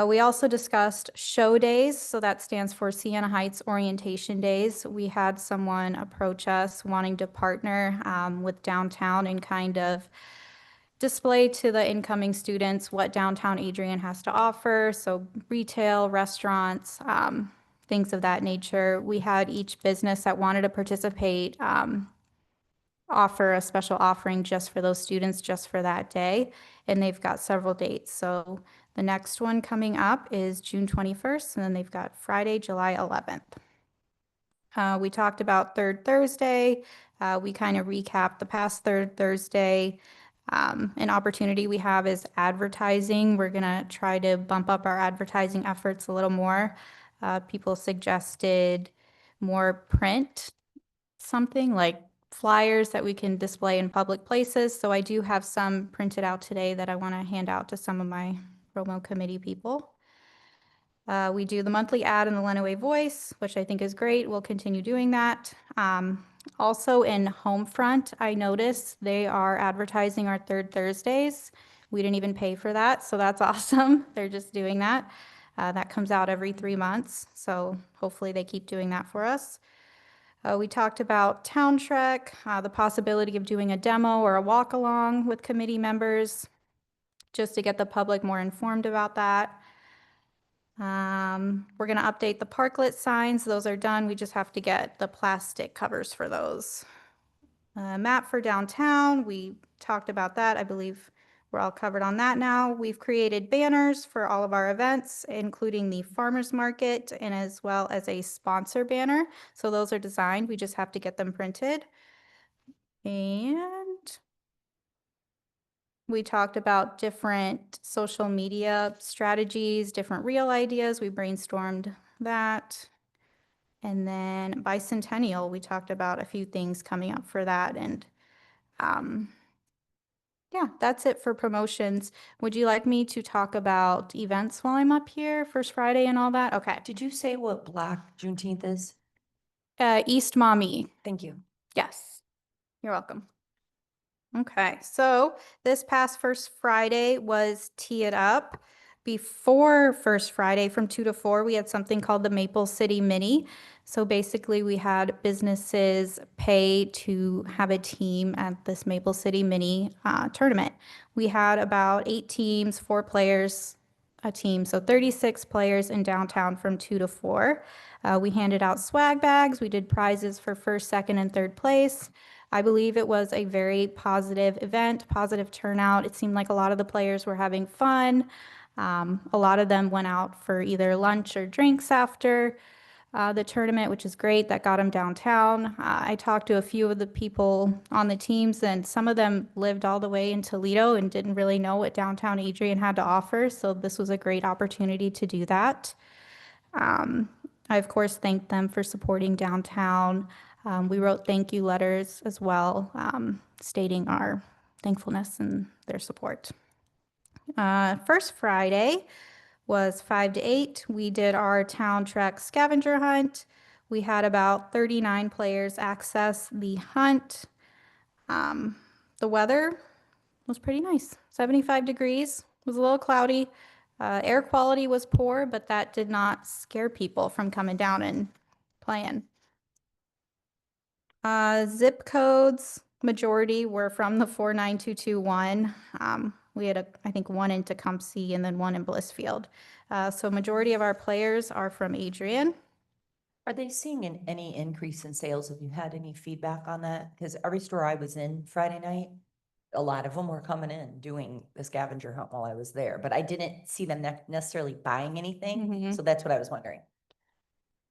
We also discussed show days, so that stands for Siena Heights Orientation Days. We had someone approach us wanting to partner with downtown and kind of display to the incoming students what downtown Adrian has to offer, so retail, restaurants, things of that nature. We had each business that wanted to participate offer a special offering just for those students, just for that day, and they've got several dates. So the next one coming up is June 21st, and then they've got Friday, July 11th. We talked about Third Thursday. We kind of recapped the past Third Thursday. An opportunity we have is advertising. We're going to try to bump up our advertising efforts a little more. People suggested more print, something like flyers that we can display in public places. So I do have some printed out today that I want to hand out to some of my promo committee people. We do the monthly ad in the Lenawee Voice, which I think is great. We'll continue doing that. Also in Homefront, I noticed they are advertising our third Thursdays. We didn't even pay for that, so that's awesome. They're just doing that. That comes out every 3 months, so hopefully they keep doing that for us. We talked about Town Trek, the possibility of doing a demo or a walk along with committee members, just to get the public more informed about that. We're gonna update the parklet signs. Those are done. We just have to get the plastic covers for those. Map for downtown, we talked about that. I believe we're all covered on that now. We've created banners for all of our events, including the farmers market and as well as a sponsor banner. So those are designed. We just have to get them printed. And we talked about different social media strategies, different reel ideas. We brainstormed that. And then bicentennial, we talked about a few things coming up for that. And yeah, that's it for promotions. Would you like me to talk about events while I'm up here, First Friday and all that? Okay. Did you say what Black Juneteenth is? East Maumee. Thank you. Yes. You're welcome. Okay, so this past First Friday was Tee It Up. Before First Friday, from 2 to 4, we had something called the Maple City Mini. So basically, we had businesses pay to have a team at this Maple City Mini tournament. We had about 8 teams, 4 players a team, so 36 players in downtown from 2 to 4. We handed out swag bags. We did prizes for first, second, and third place. I believe it was a very positive event, positive turnout. It seemed like a lot of the players were having fun. A lot of them went out for either lunch or drinks after the tournament, which is great. That got them downtown. I talked to a few of the people on the teams, and some of them lived all the way in Toledo and didn't really know what downtown Adrian had to offer. So this was a great opportunity to do that. I, of course, thanked them for supporting downtown. We wrote thank you letters as well, stating our thankfulness and their support. First Friday was 5 to 8. We did our Town Trek scavenger hunt. We had about 39 players access the hunt. The weather was pretty nice, 75 degrees. It was a little cloudy. Air quality was poor, but that did not scare people from coming down and playing. Zip codes, majority were from the 49221. We had, I think, one in Tecumseh and then one in Blissfield. So majority of our players are from Adrian. Are they seeing any increase in sales? Have you had any feedback on that? Because every store I was in Friday night, a lot of them were coming in doing the scavenger hunt while I was there, but I didn't see them necessarily buying anything. Mhm. So that's what I was wondering.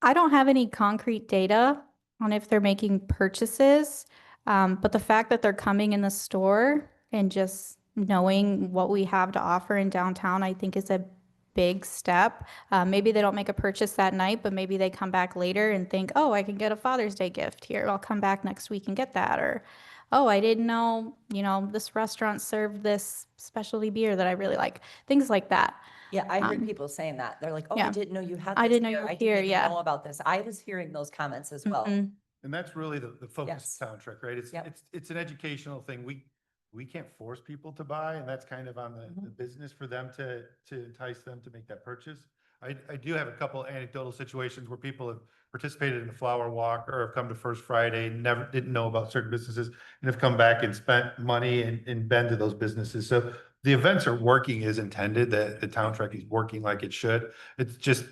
I don't have any concrete data on if they're making purchases, but the fact that they're coming in the store and just knowing what we have to offer in downtown, I think is a big step. Maybe they don't make a purchase that night, but maybe they come back later and think, oh, I can get a Father's Day gift here. I'll come back next week and get that. Or, oh, I didn't know, this restaurant served this specialty beer that I really like. Things like that. Yeah, I heard people saying that. They're like, oh, I yeah. didn't know you had I this didn't know here. you were I here, didn't even yeah. know about this. I was hearing those comments as well. Mhm. And that's really the focus Yes. of Town Trek, right? It's, Yep. it's an educational thing. We can't force people to buy, and that's kind of on the business for them to entice them to make that purchase. I do have a couple anecdotal situations where people have participated in the flower walk or have come to First Friday, didn't know about certain businesses and have come back and spent money and been to those businesses. So the events are working as intended, that the Town Trek is working like it should. It's just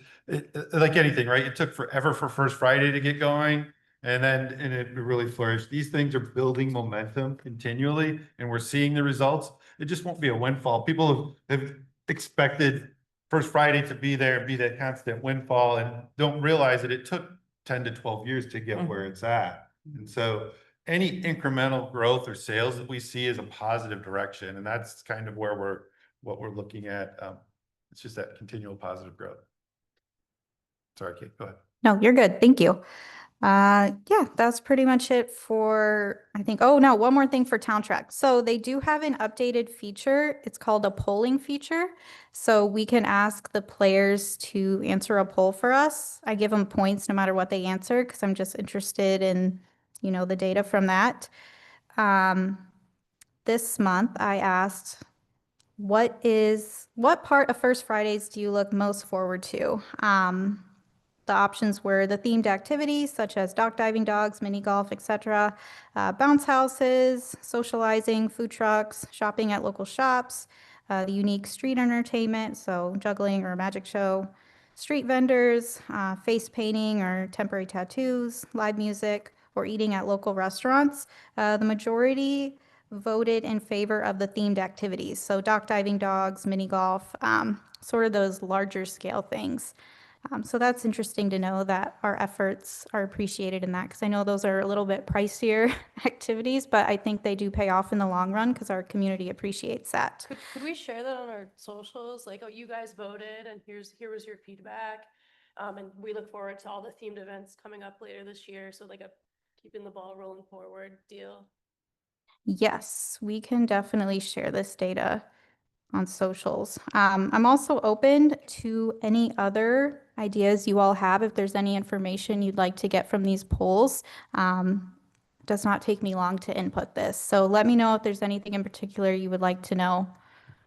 like anything, right? It took forever for First Friday to get going. And it really flourished. These things are building momentum continually, and we're seeing the results. It just won't be a windfall. People have expected First Friday to be there and be that constant windfall, and don't realize that it took 10 to 12 years to get where it's at. And so any incremental growth or sales that we see is a positive direction, and that's kind of what we're looking at. It's just that continual positive growth. Sorry, Kate, go ahead. No, you're good. Thank you. Yeah, that's pretty much it for, I think, oh no, one more thing for Town Track. So they do have an updated feature. It's called a polling feature. So we can ask the players to answer a poll for us. I give them points no matter what they answer because I'm just interested in, the data from that. This month I asked, what part of First Fridays do you look most forward to? The options were the themed activities such as dock diving dogs, mini golf, etc., bounce houses, socializing, food trucks, shopping at local shops, the unique street entertainment, so juggling or a magic show, street vendors, face painting or temporary tattoos, live music, or eating at local restaurants. The majority voted in favor of the themed activities, so dock diving dogs, mini golf, sort of those larger scale things. So that's interesting to know that our efforts are appreciated in that, because I know those are a little bit pricier activities, but I think they do pay off in the long run because our community appreciates that. Could we share that on our socials? Like, oh, you guys voted and here was your feedback. And we look forward to all the themed events coming up later this year. So like a keeping the ball rolling forward deal. Yes, we can definitely share this data on socials. I'm also open to any other ideas you all have. If there's any information you'd like to get from these polls, does not take me long to input this. So let me know if there's anything in particular you would like to know.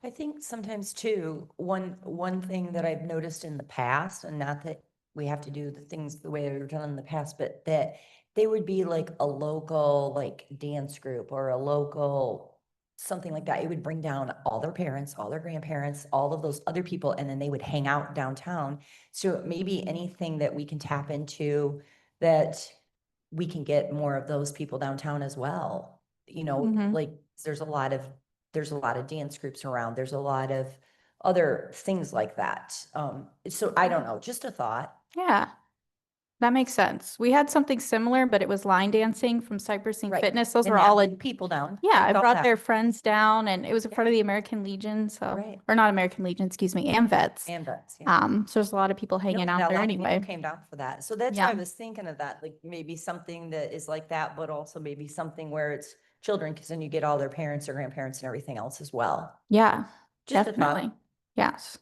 I think sometimes too, one thing that I've noticed in the past, and not that we have to do the things the way they were done in the past, but that they would be like a local like dance group or a local something like that. It would bring down all their parents, all their grandparents, all of those other people, and then they would hang out downtown. So maybe anything that we can tap into that we can get more of those people downtown as well. Mhm. Like there's a lot of dance groups around. There's a lot of other things like that. So I don't know, just a thought. Yeah, that makes sense. We had something similar, but it was line dancing from Cypress Scene Right. Fitness. Those And were that all bring people down. yeah, I felt brought that. their friends down, and it was in front of the American Legion, so, Right. or not American Legion, excuse me, AMVETS. And vets, yeah. So there's a lot of people hanging Nope, out a there lot of people anyway. came down for that. So that's why I Yeah. was thinking of that, like maybe something that is like that, but also maybe something where it's children, because then you get all their parents or grandparents and everything else as well. Yeah, Just a thought. definitely. Yes.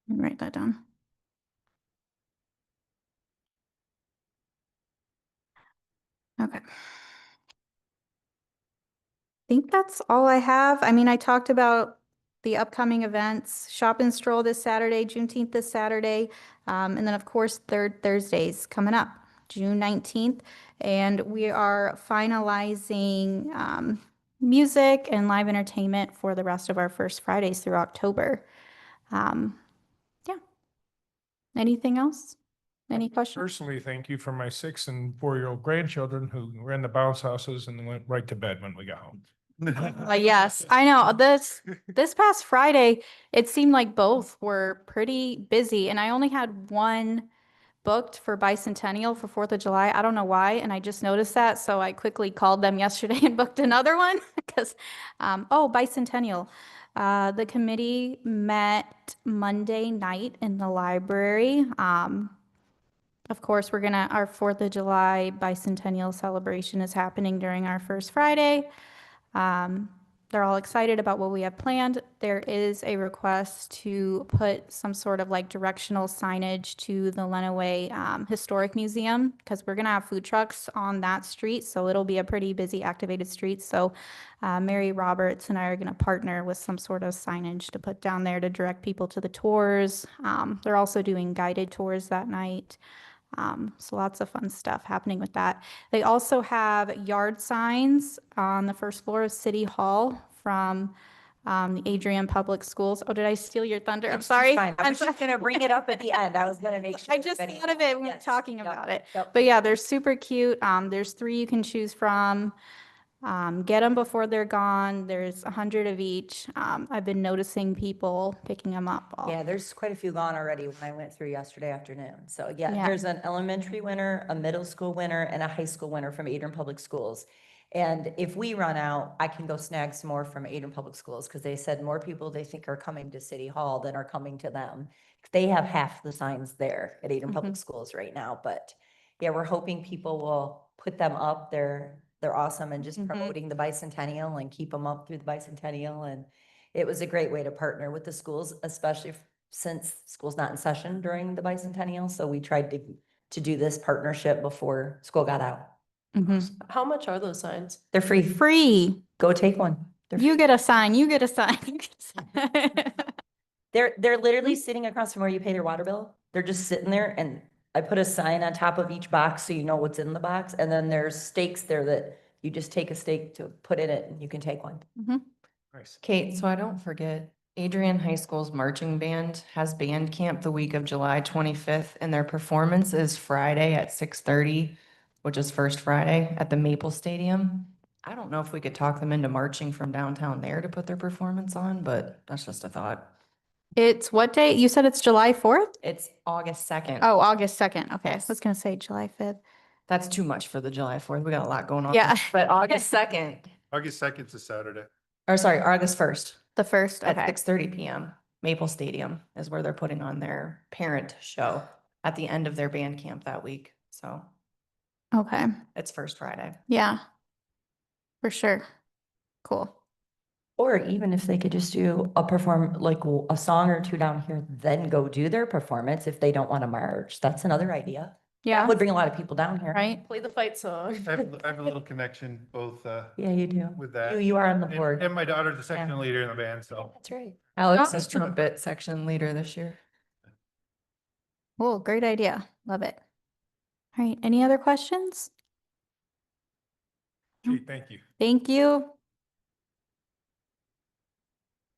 Let me write that down. Okay. Think that's all I have. I mean, I talked about the upcoming events, Shop and Stroll this Saturday, Juneteenth this Saturday, and then of course, Third Thursdays coming up, June 19th. And we are finalizing music and live entertainment for the rest of our First Fridays through October. Yeah. Anything else? Any questions? Personally, thank you for my 6 and 4-year-old grandchildren who ran the bounce houses and went right to bed when we got home. Yes, I know. This past Friday, it seemed like both were pretty busy, and I only had one booked for Bicentennial for 4th of July. I don't know why, and I just noticed that, so I quickly called them yesterday and booked another one because, Bicentennial. The committee met Monday night in the library. Of course, our 4th of July bicentennial celebration is happening during our first Friday. They're all excited about what we have planned. There is a request to put some sort of like directional signage to the Lenawee Historic Museum because we're gonna have food trucks on that street, so it'll be a pretty busy activated street. So Mary Roberts and I are gonna partner with some sort of signage to put down there to direct people to the tours. They're also doing guided tours that night. So lots of fun stuff happening with that. They also have yard signs on the first floor of City Hall from the Adrian Public Schools. Oh, did I steal your thunder? I'm sorry. Fine. I I'm was just sorry. gonna bring it up at the end. I was gonna make sure. I just everybody- thought of it when we were Yes, talking yep, about it. yep. But yeah, they're super cute. There's 3 you can choose from. Get them before they're gone. There's 100 of each. I've been noticing people picking them up. Yeah, there's quite a few gone already when I went through yesterday afternoon. So yeah, Yeah. there's an elementary winner, a middle school winner, and a high school winner from Adrian Public Schools. And if we run out, I can go snag some more from Adrian Public Schools, because they said more people they think are coming to City Hall than are coming to them. They have half the signs there at Adrian Public Schools right now, but yeah, we're hoping people will put them up. They're awesome, and just promoting the bicentennial and keep them up through the bicentennial. And it was a great way to partner with the schools, especially since school's not in session during the bicentennial. So we tried to do this partnership before school got out. How much are those signs? They're free. Free. Go take one. They're You free. get a sign, you get a sign. you get a sign. They're literally sitting across from where you pay your water bill. They're just sitting there, and I put a sign on top of each box so you know what's in the box. And then there's stakes there that you just take a stake to put in it and you can take one. Nice. Kate, so I don't forget, Adrian High School's marching band has band camp the week of July 25th, and their performance is Friday at 6:30, which is First Friday at the Maple Stadium. I don't know if we could talk them into marching from downtown there to put their performance on, but that's just a thought. It's what date? You said it's July 4th? It's August 2nd. Oh, August 2nd. Okay, I Yes. was gonna say July 5th. That's too much for the July 4th. We got a lot going on. Yeah. But August 2nd, August 2nd is a Saturday. or sorry, August 1st. The first, At okay. 6:30 PM, Maple Stadium is where they're putting on their parent show at the end of their band camp that week. So Okay, it's First Friday. yeah. For sure. Cool. Or even if they could just do like a song or two down here, then go do their performance if they don't want to march. That's another idea. Yeah, Would bring a lot of people down here. right? Play the fight song. I have a little connection both Yeah, you do. with that. You are on the And board. and my daughter's the section leader in the band, so. That's right. Alex is trumpet section leader this year. Cool, great idea. Love it. All right, any other questions? Gee, thank you. Thank you.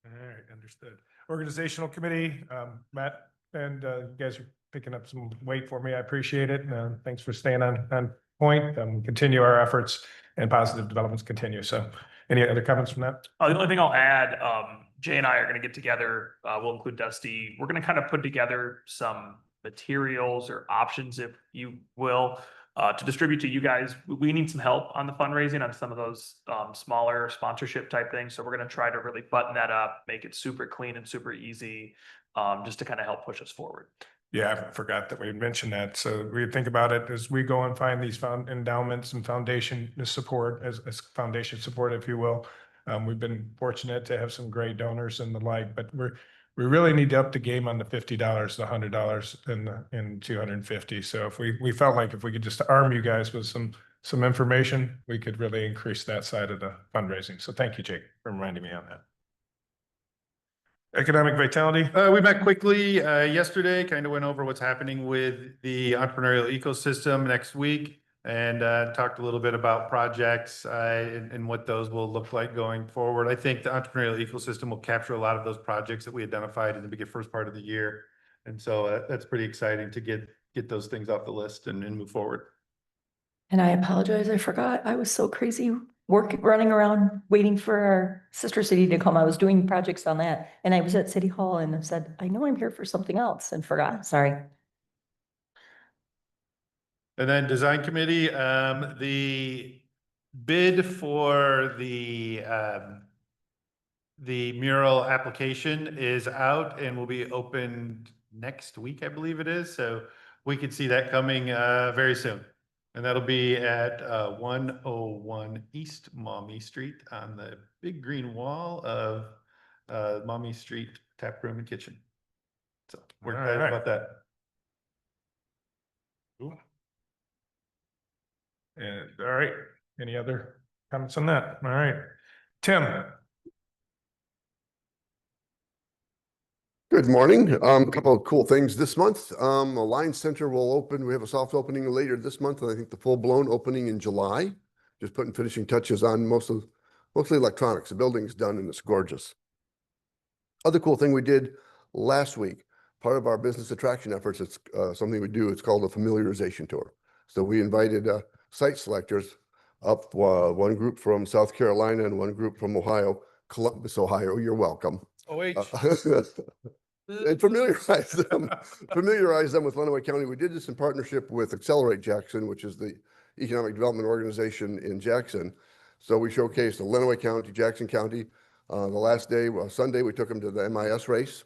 All right, understood. Organizational committee, Matt, and you guys are picking up some weight for me. I appreciate it. Thanks for staying on point. Continue our efforts and positive developments continue. So any other comments from that? The only thing I'll add, Jay and I are gonna get together, we'll include Dusty. We're gonna kind of put together some materials or options, if you will, to distribute to you guys. We need some help on the fundraising on some of those smaller sponsorship type things. So we're gonna try to really button that up, make it super clean and super easy, just to kind of help push us forward. Yeah, I forgot that we mentioned that. So we think about it as we go and find these endowments and foundation support as foundation support, if you will. We've been fortunate to have some great donors and the like, but we really need to up the game on the $50, the $100 and 250. So if we felt like if we could just arm you guys with some information, we could really increase that side of the fundraising. So thank you, Jake, for reminding me on that. Economic vitality. We met quickly yesterday, kind of went over what's happening with the entrepreneurial ecosystem next week, and talked a little bit about projects and what those will look like going forward. I think the entrepreneurial ecosystem will capture a lot of those projects that we identified in the first part of the year. And so that's pretty exciting to get those things off the list and move forward. And I apologize, I forgot. I was so crazy running around waiting for our sister city to come. I was doing projects on that, and I was at City Hall and I said, I know I'm here for something else, and forgot. Sorry. And then design committee, the bid for the mural application is out and will be opened next week, I believe it is. So we could see that coming very soon. And that'll be at 101 East Maumee Street on the big green wall of Maumee Street Tap Room and Kitchen. So we're All excited right. about that. Cool. And all right, any other comments on that? All right, Tim. Good morning. A couple of cool things this month. Alliance Center will open. We have a soft opening later this month, and I think the full-blown opening in July. Just putting finishing touches on mostly electronics. The building's done and it's gorgeous. Other cool thing we did last week, part of our business attraction efforts, it's something we do. It's called a familiarization tour. So we invited site selectors up, one group from South Carolina and one group from Ohio, Columbus, Ohio. You're welcome. And familiarize them with Lenawee County. We did this in partnership with Accelerate Jackson, which is the economic development organization in Jackson. So we showcased the Lenawee County, Jackson County. The last day, Sunday, we took them to the MIS race.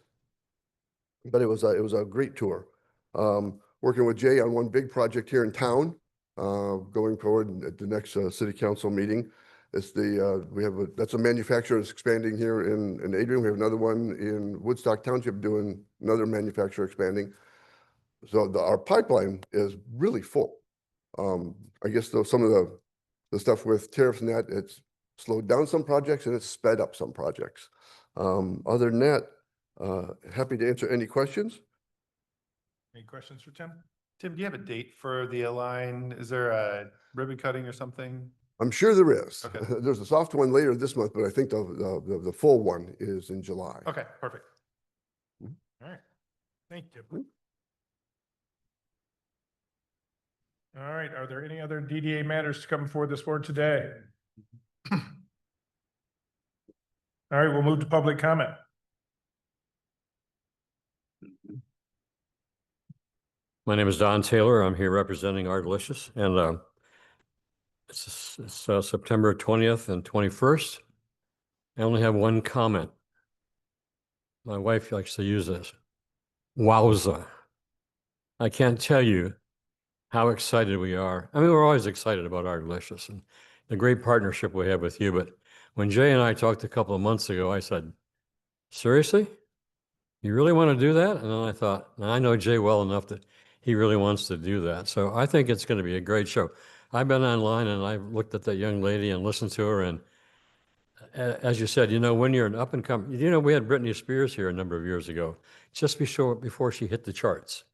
But it was a great tour. Working with Jay on one big project here in town, going forward at the next city council meeting. It's that's a manufacturer that's expanding here in Adrian. We have another one in Woodstock Township doing another manufacturer expanding. So our pipeline is really full. I guess though some of the stuff with tariffs and that, it's slowed down some projects and it's sped up some projects. Other than that, happy to answer any questions. Any questions for Tim? Tim, do you have a date for the Align? Is there a ribbon cutting or something? I'm sure there is. Okay. There's a soft one later this month, but I think the full one is in July. Okay, perfect. All right. Thank you. All right. Are there any other DDA matters to come before this board today? All right, we'll move to public comment. My name is Don Taylor. I'm here representing Ardelicious, and it's September 20th and 21st. I only have one comment. My wife likes to use this. Wowza. I can't tell you how excited we are. I mean, we're always excited about Ardelicious and the great partnership we have with you. But when Jay and I talked a couple of months ago, I said, seriously? You really want to do that? And then I thought, I know Jay well enough that he really wants to do that. So I think it's going to be a great show. I've been online and I've looked at that young lady and listened to her. And as you said, when you're an up and coming, we had Britney Spears here a number of years ago, just before she hit the charts.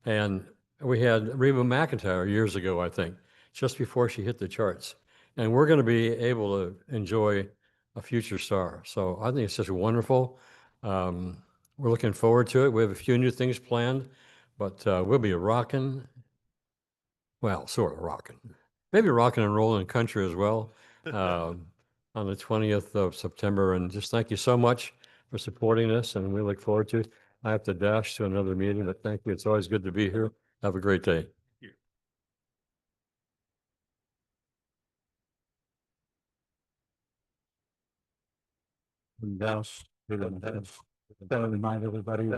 And we had Reba McEntire years ago, I think, just before she hit the charts. And we're going to be able to enjoy a future star. So I think it's just wonderful. We're looking forward to it. We have a few new things planned, but we'll be rocking, well, sort of rocking, maybe rocking and rolling country as well on the 20th of September. And just thank you so much for supporting us, and we look forward to it. I have to dash to another meeting, but thank you. It's always good to be here. Have a great day. Yes, to remind everybody.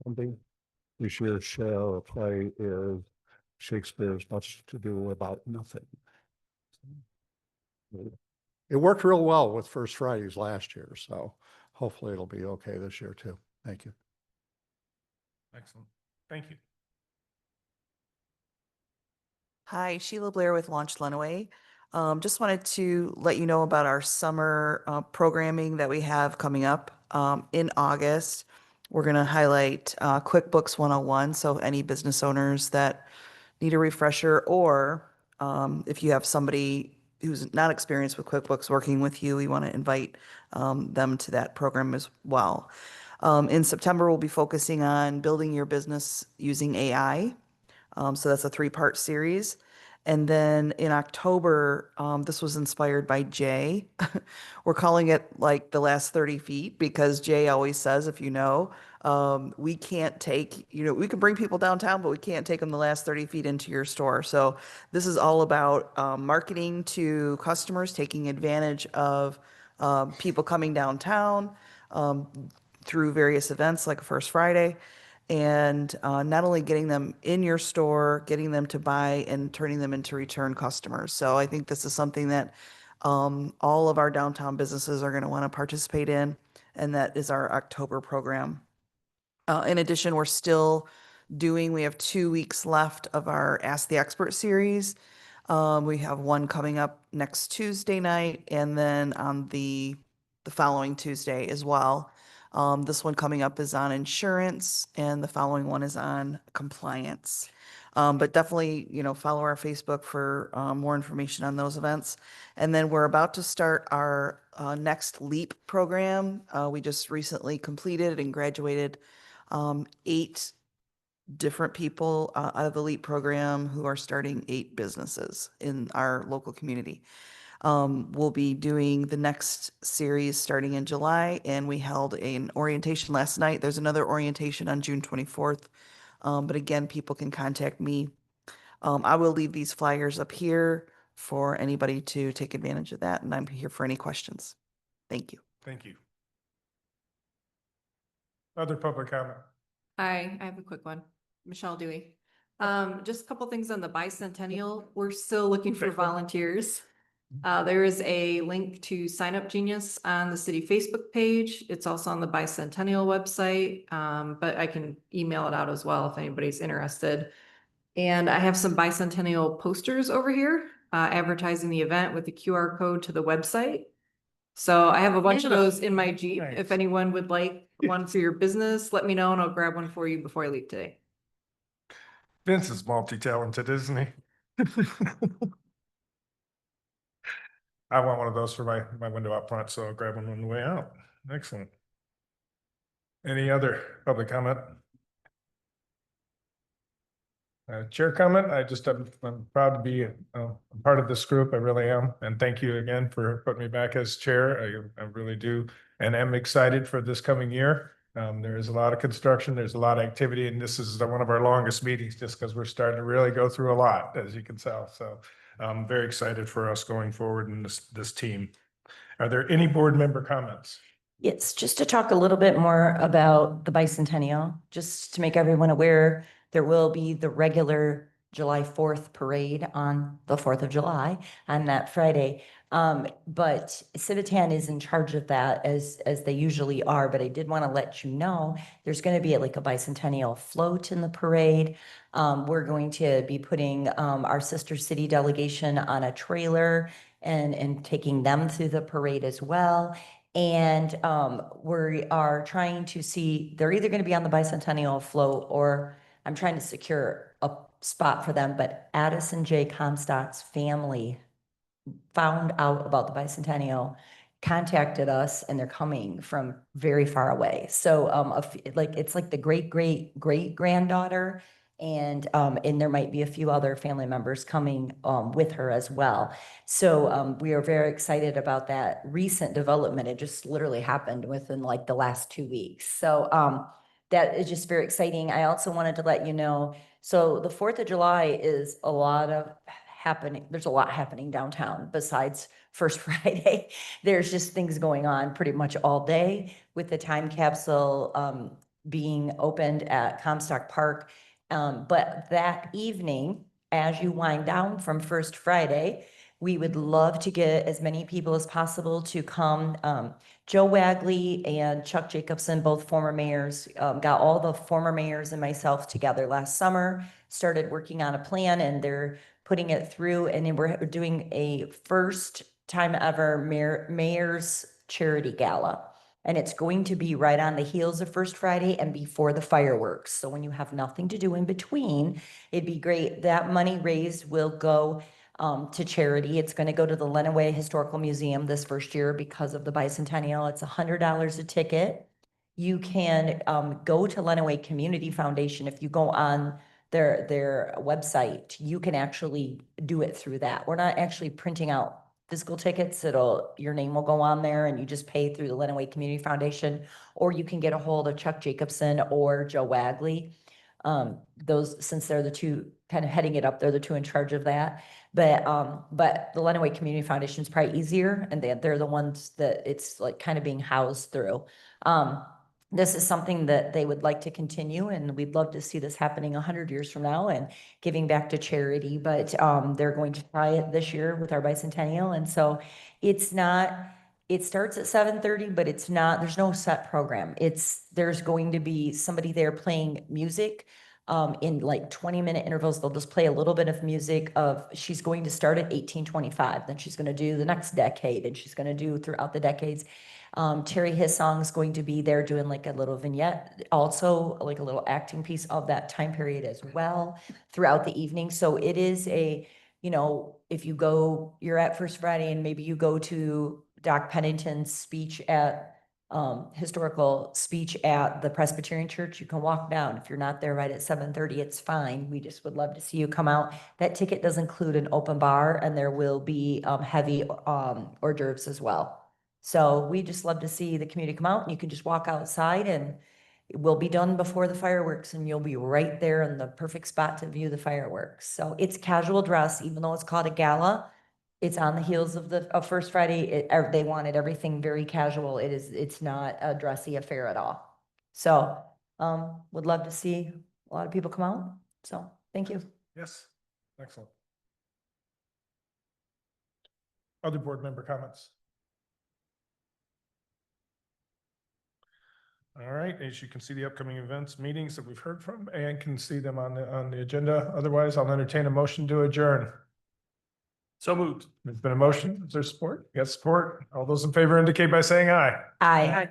Something this year's show or play is Shakespeare's Much to Do About Nothing. It worked real well with First Fridays last year, so hopefully it'll be okay this year too. Thank you. Excellent. Thank you. Hi, Sheila Blair with Launch Lenawee. Just wanted to let you know about our summer programming that we have coming up in August. We're going to highlight QuickBooks 101. So any business owners that need a refresher, or if you have somebody who's not experienced with QuickBooks working with you, we want to invite them to that program as well. In September, we'll be focusing on building your business using AI. So that's a 3-part series. And then in October, this was inspired by Jay. We're calling it like the last 30 feet because Jay always says, if we can't take, we can bring people downtown, but we can't take them the last 30 feet into your store. So this is all about marketing to customers, taking advantage of people coming downtown through various events like First Friday. And not only getting them in your store, getting them to buy and turning them into return customers. So I think this is something that all of our downtown businesses are going to want to participate in, and that is our October program. In addition, we have 2 weeks left of our Ask the Expert series. We have one coming up next Tuesday night, and then on the following Tuesday as well. This one coming up is on insurance, and the following one is on compliance. But definitely, follow our Facebook for more information on those events. And then we're about to start our next LEAP program. We just recently completed and graduated 8 different people out of the LEAP program who are starting 8 businesses in our local community. We'll be doing the next series starting in July, and we held an orientation last night. There's another orientation on June 24th. But again, people can contact me. I will leave these flyers up here for anybody to take advantage of that, and I'm here for any questions. Thank you. Thank you. Other public comment? Hi, I have a quick one. Michelle Dewey. Just a couple things on the bicentennial. We're still looking for Okay. volunteers. There is a link to Sign Up Genius on the city Facebook page. It's also on the bicentennial website, but I can email it out as well if anybody's interested. And I have some bicentennial posters over here, advertising the event with the QR code to the website. So I have a bunch of those in my Jeep. Nice. If anyone would like one for your business, let me know and I'll grab one for you before I leave today. Vince is multi-talented, isn't he? I want one of those for my window out front, so I'll grab one on the way out. Excellent. Any other public comment? Chair comment, I'm proud to be a part of this group. I really am. And thank you again for putting me back as chair. I really do. And am excited for this coming year. There is a lot of construction. There's a lot of activity, and this is one of our longest meetings just because we're starting to really go through a lot, as you can tell. So I'm very excited for us going forward in this team. Are there any board member comments? It's just to talk a little bit more about the bicentennial, just to make everyone aware, there will be the regular July 4th parade on the 4th of July on that Friday. But Civitan is in charge of that as they usually are, but I did want to let you know, there's going to be like a bicentennial float in the parade. We're going to be putting our sister city delegation on a trailer and taking them through the parade as well. And we are trying to see, they're either going to be on the bicentennial float or I'm trying to secure a spot for them, but Addison J. Comstock's family found out about the bicentennial, contacted us, and they're coming from very far away. So it's like the great granddaughter, and there might be a few other family members coming with her as well. So we are very excited about that recent development. It just literally happened within like the last 2 weeks. So that is just very exciting. I also wanted to let you know, so the 4th of July is a lot of happening. There's a lot happening downtown besides First Friday. There's just things going on pretty much all day with the time capsule being opened at Comstock Park. But that evening, as you wind down from First Friday, we would love to get as many people as possible to come. Joe Wagley and Chuck Jacobson, both former mayors, got all the former mayors and myself together last summer, started working on a plan, and they're putting it through. And then we're doing a first time ever mayor's charity gala. And it's going to be right on the heels of First Friday and before the fireworks. So when you have nothing to do in between, it'd be great. That money raised will go to charity. It's going to go to the Lenawee Historical Museum this first year because of the bicentennial. It's $100 a ticket. You can go to Lenawee Community Foundation. If you go on their website, you can actually do it through that. We're not actually printing out physical tickets. Your name will go on there and you just pay through the Lenawee Community Foundation, or you can get a hold of Chuck Jacobson or Joe Wagley. Those, since they're the two kind of heading it up, they're the two in charge of that. But the Lenawee Community Foundation is probably easier, and they're the ones that it's like kind of being housed through. This is something that they would like to continue, and we'd love to see this happening 100 years from now and giving back to charity. But they're going to try it this year with our bicentennial, and so it starts at 7:30, but there's no set program. There's going to be somebody there playing music in like 20-minute intervals. They'll just play a little bit of music she's going to start at 1825, then she's going to do the next decade, and she's going to do throughout the decades. Terry Hissong is going to be there doing like a little vignette, also like a little acting piece of that time period as well throughout the evening. So it is if you're at First Friday and maybe you go to Doc Pennington's speech at historical speech at the Presbyterian Church. You can walk down. If you're not there right at 7:30, it's fine. We just would love to see you come out. That ticket does include an open bar, and there will be heavy hors d'oeuvres as well. So we just love to see the community come out, and you can just walk outside, and it will be done before the fireworks, and you'll be right there in the perfect spot to view the fireworks. So it's casual dress, even though it's called a gala. It's on the heels of First Friday. They wanted everything very casual. It's not a dressy affair at all. So, would love to see a lot of people come out. So, thank you. Yes, excellent. Other board member comments? All right, as you can see the upcoming events, meetings that we've heard from, and can see them on the agenda. Otherwise, I'll entertain a motion to adjourn. So moved. There's been a motion. Is there support? Yes, support. All those in favor indicate by saying aye. Aye.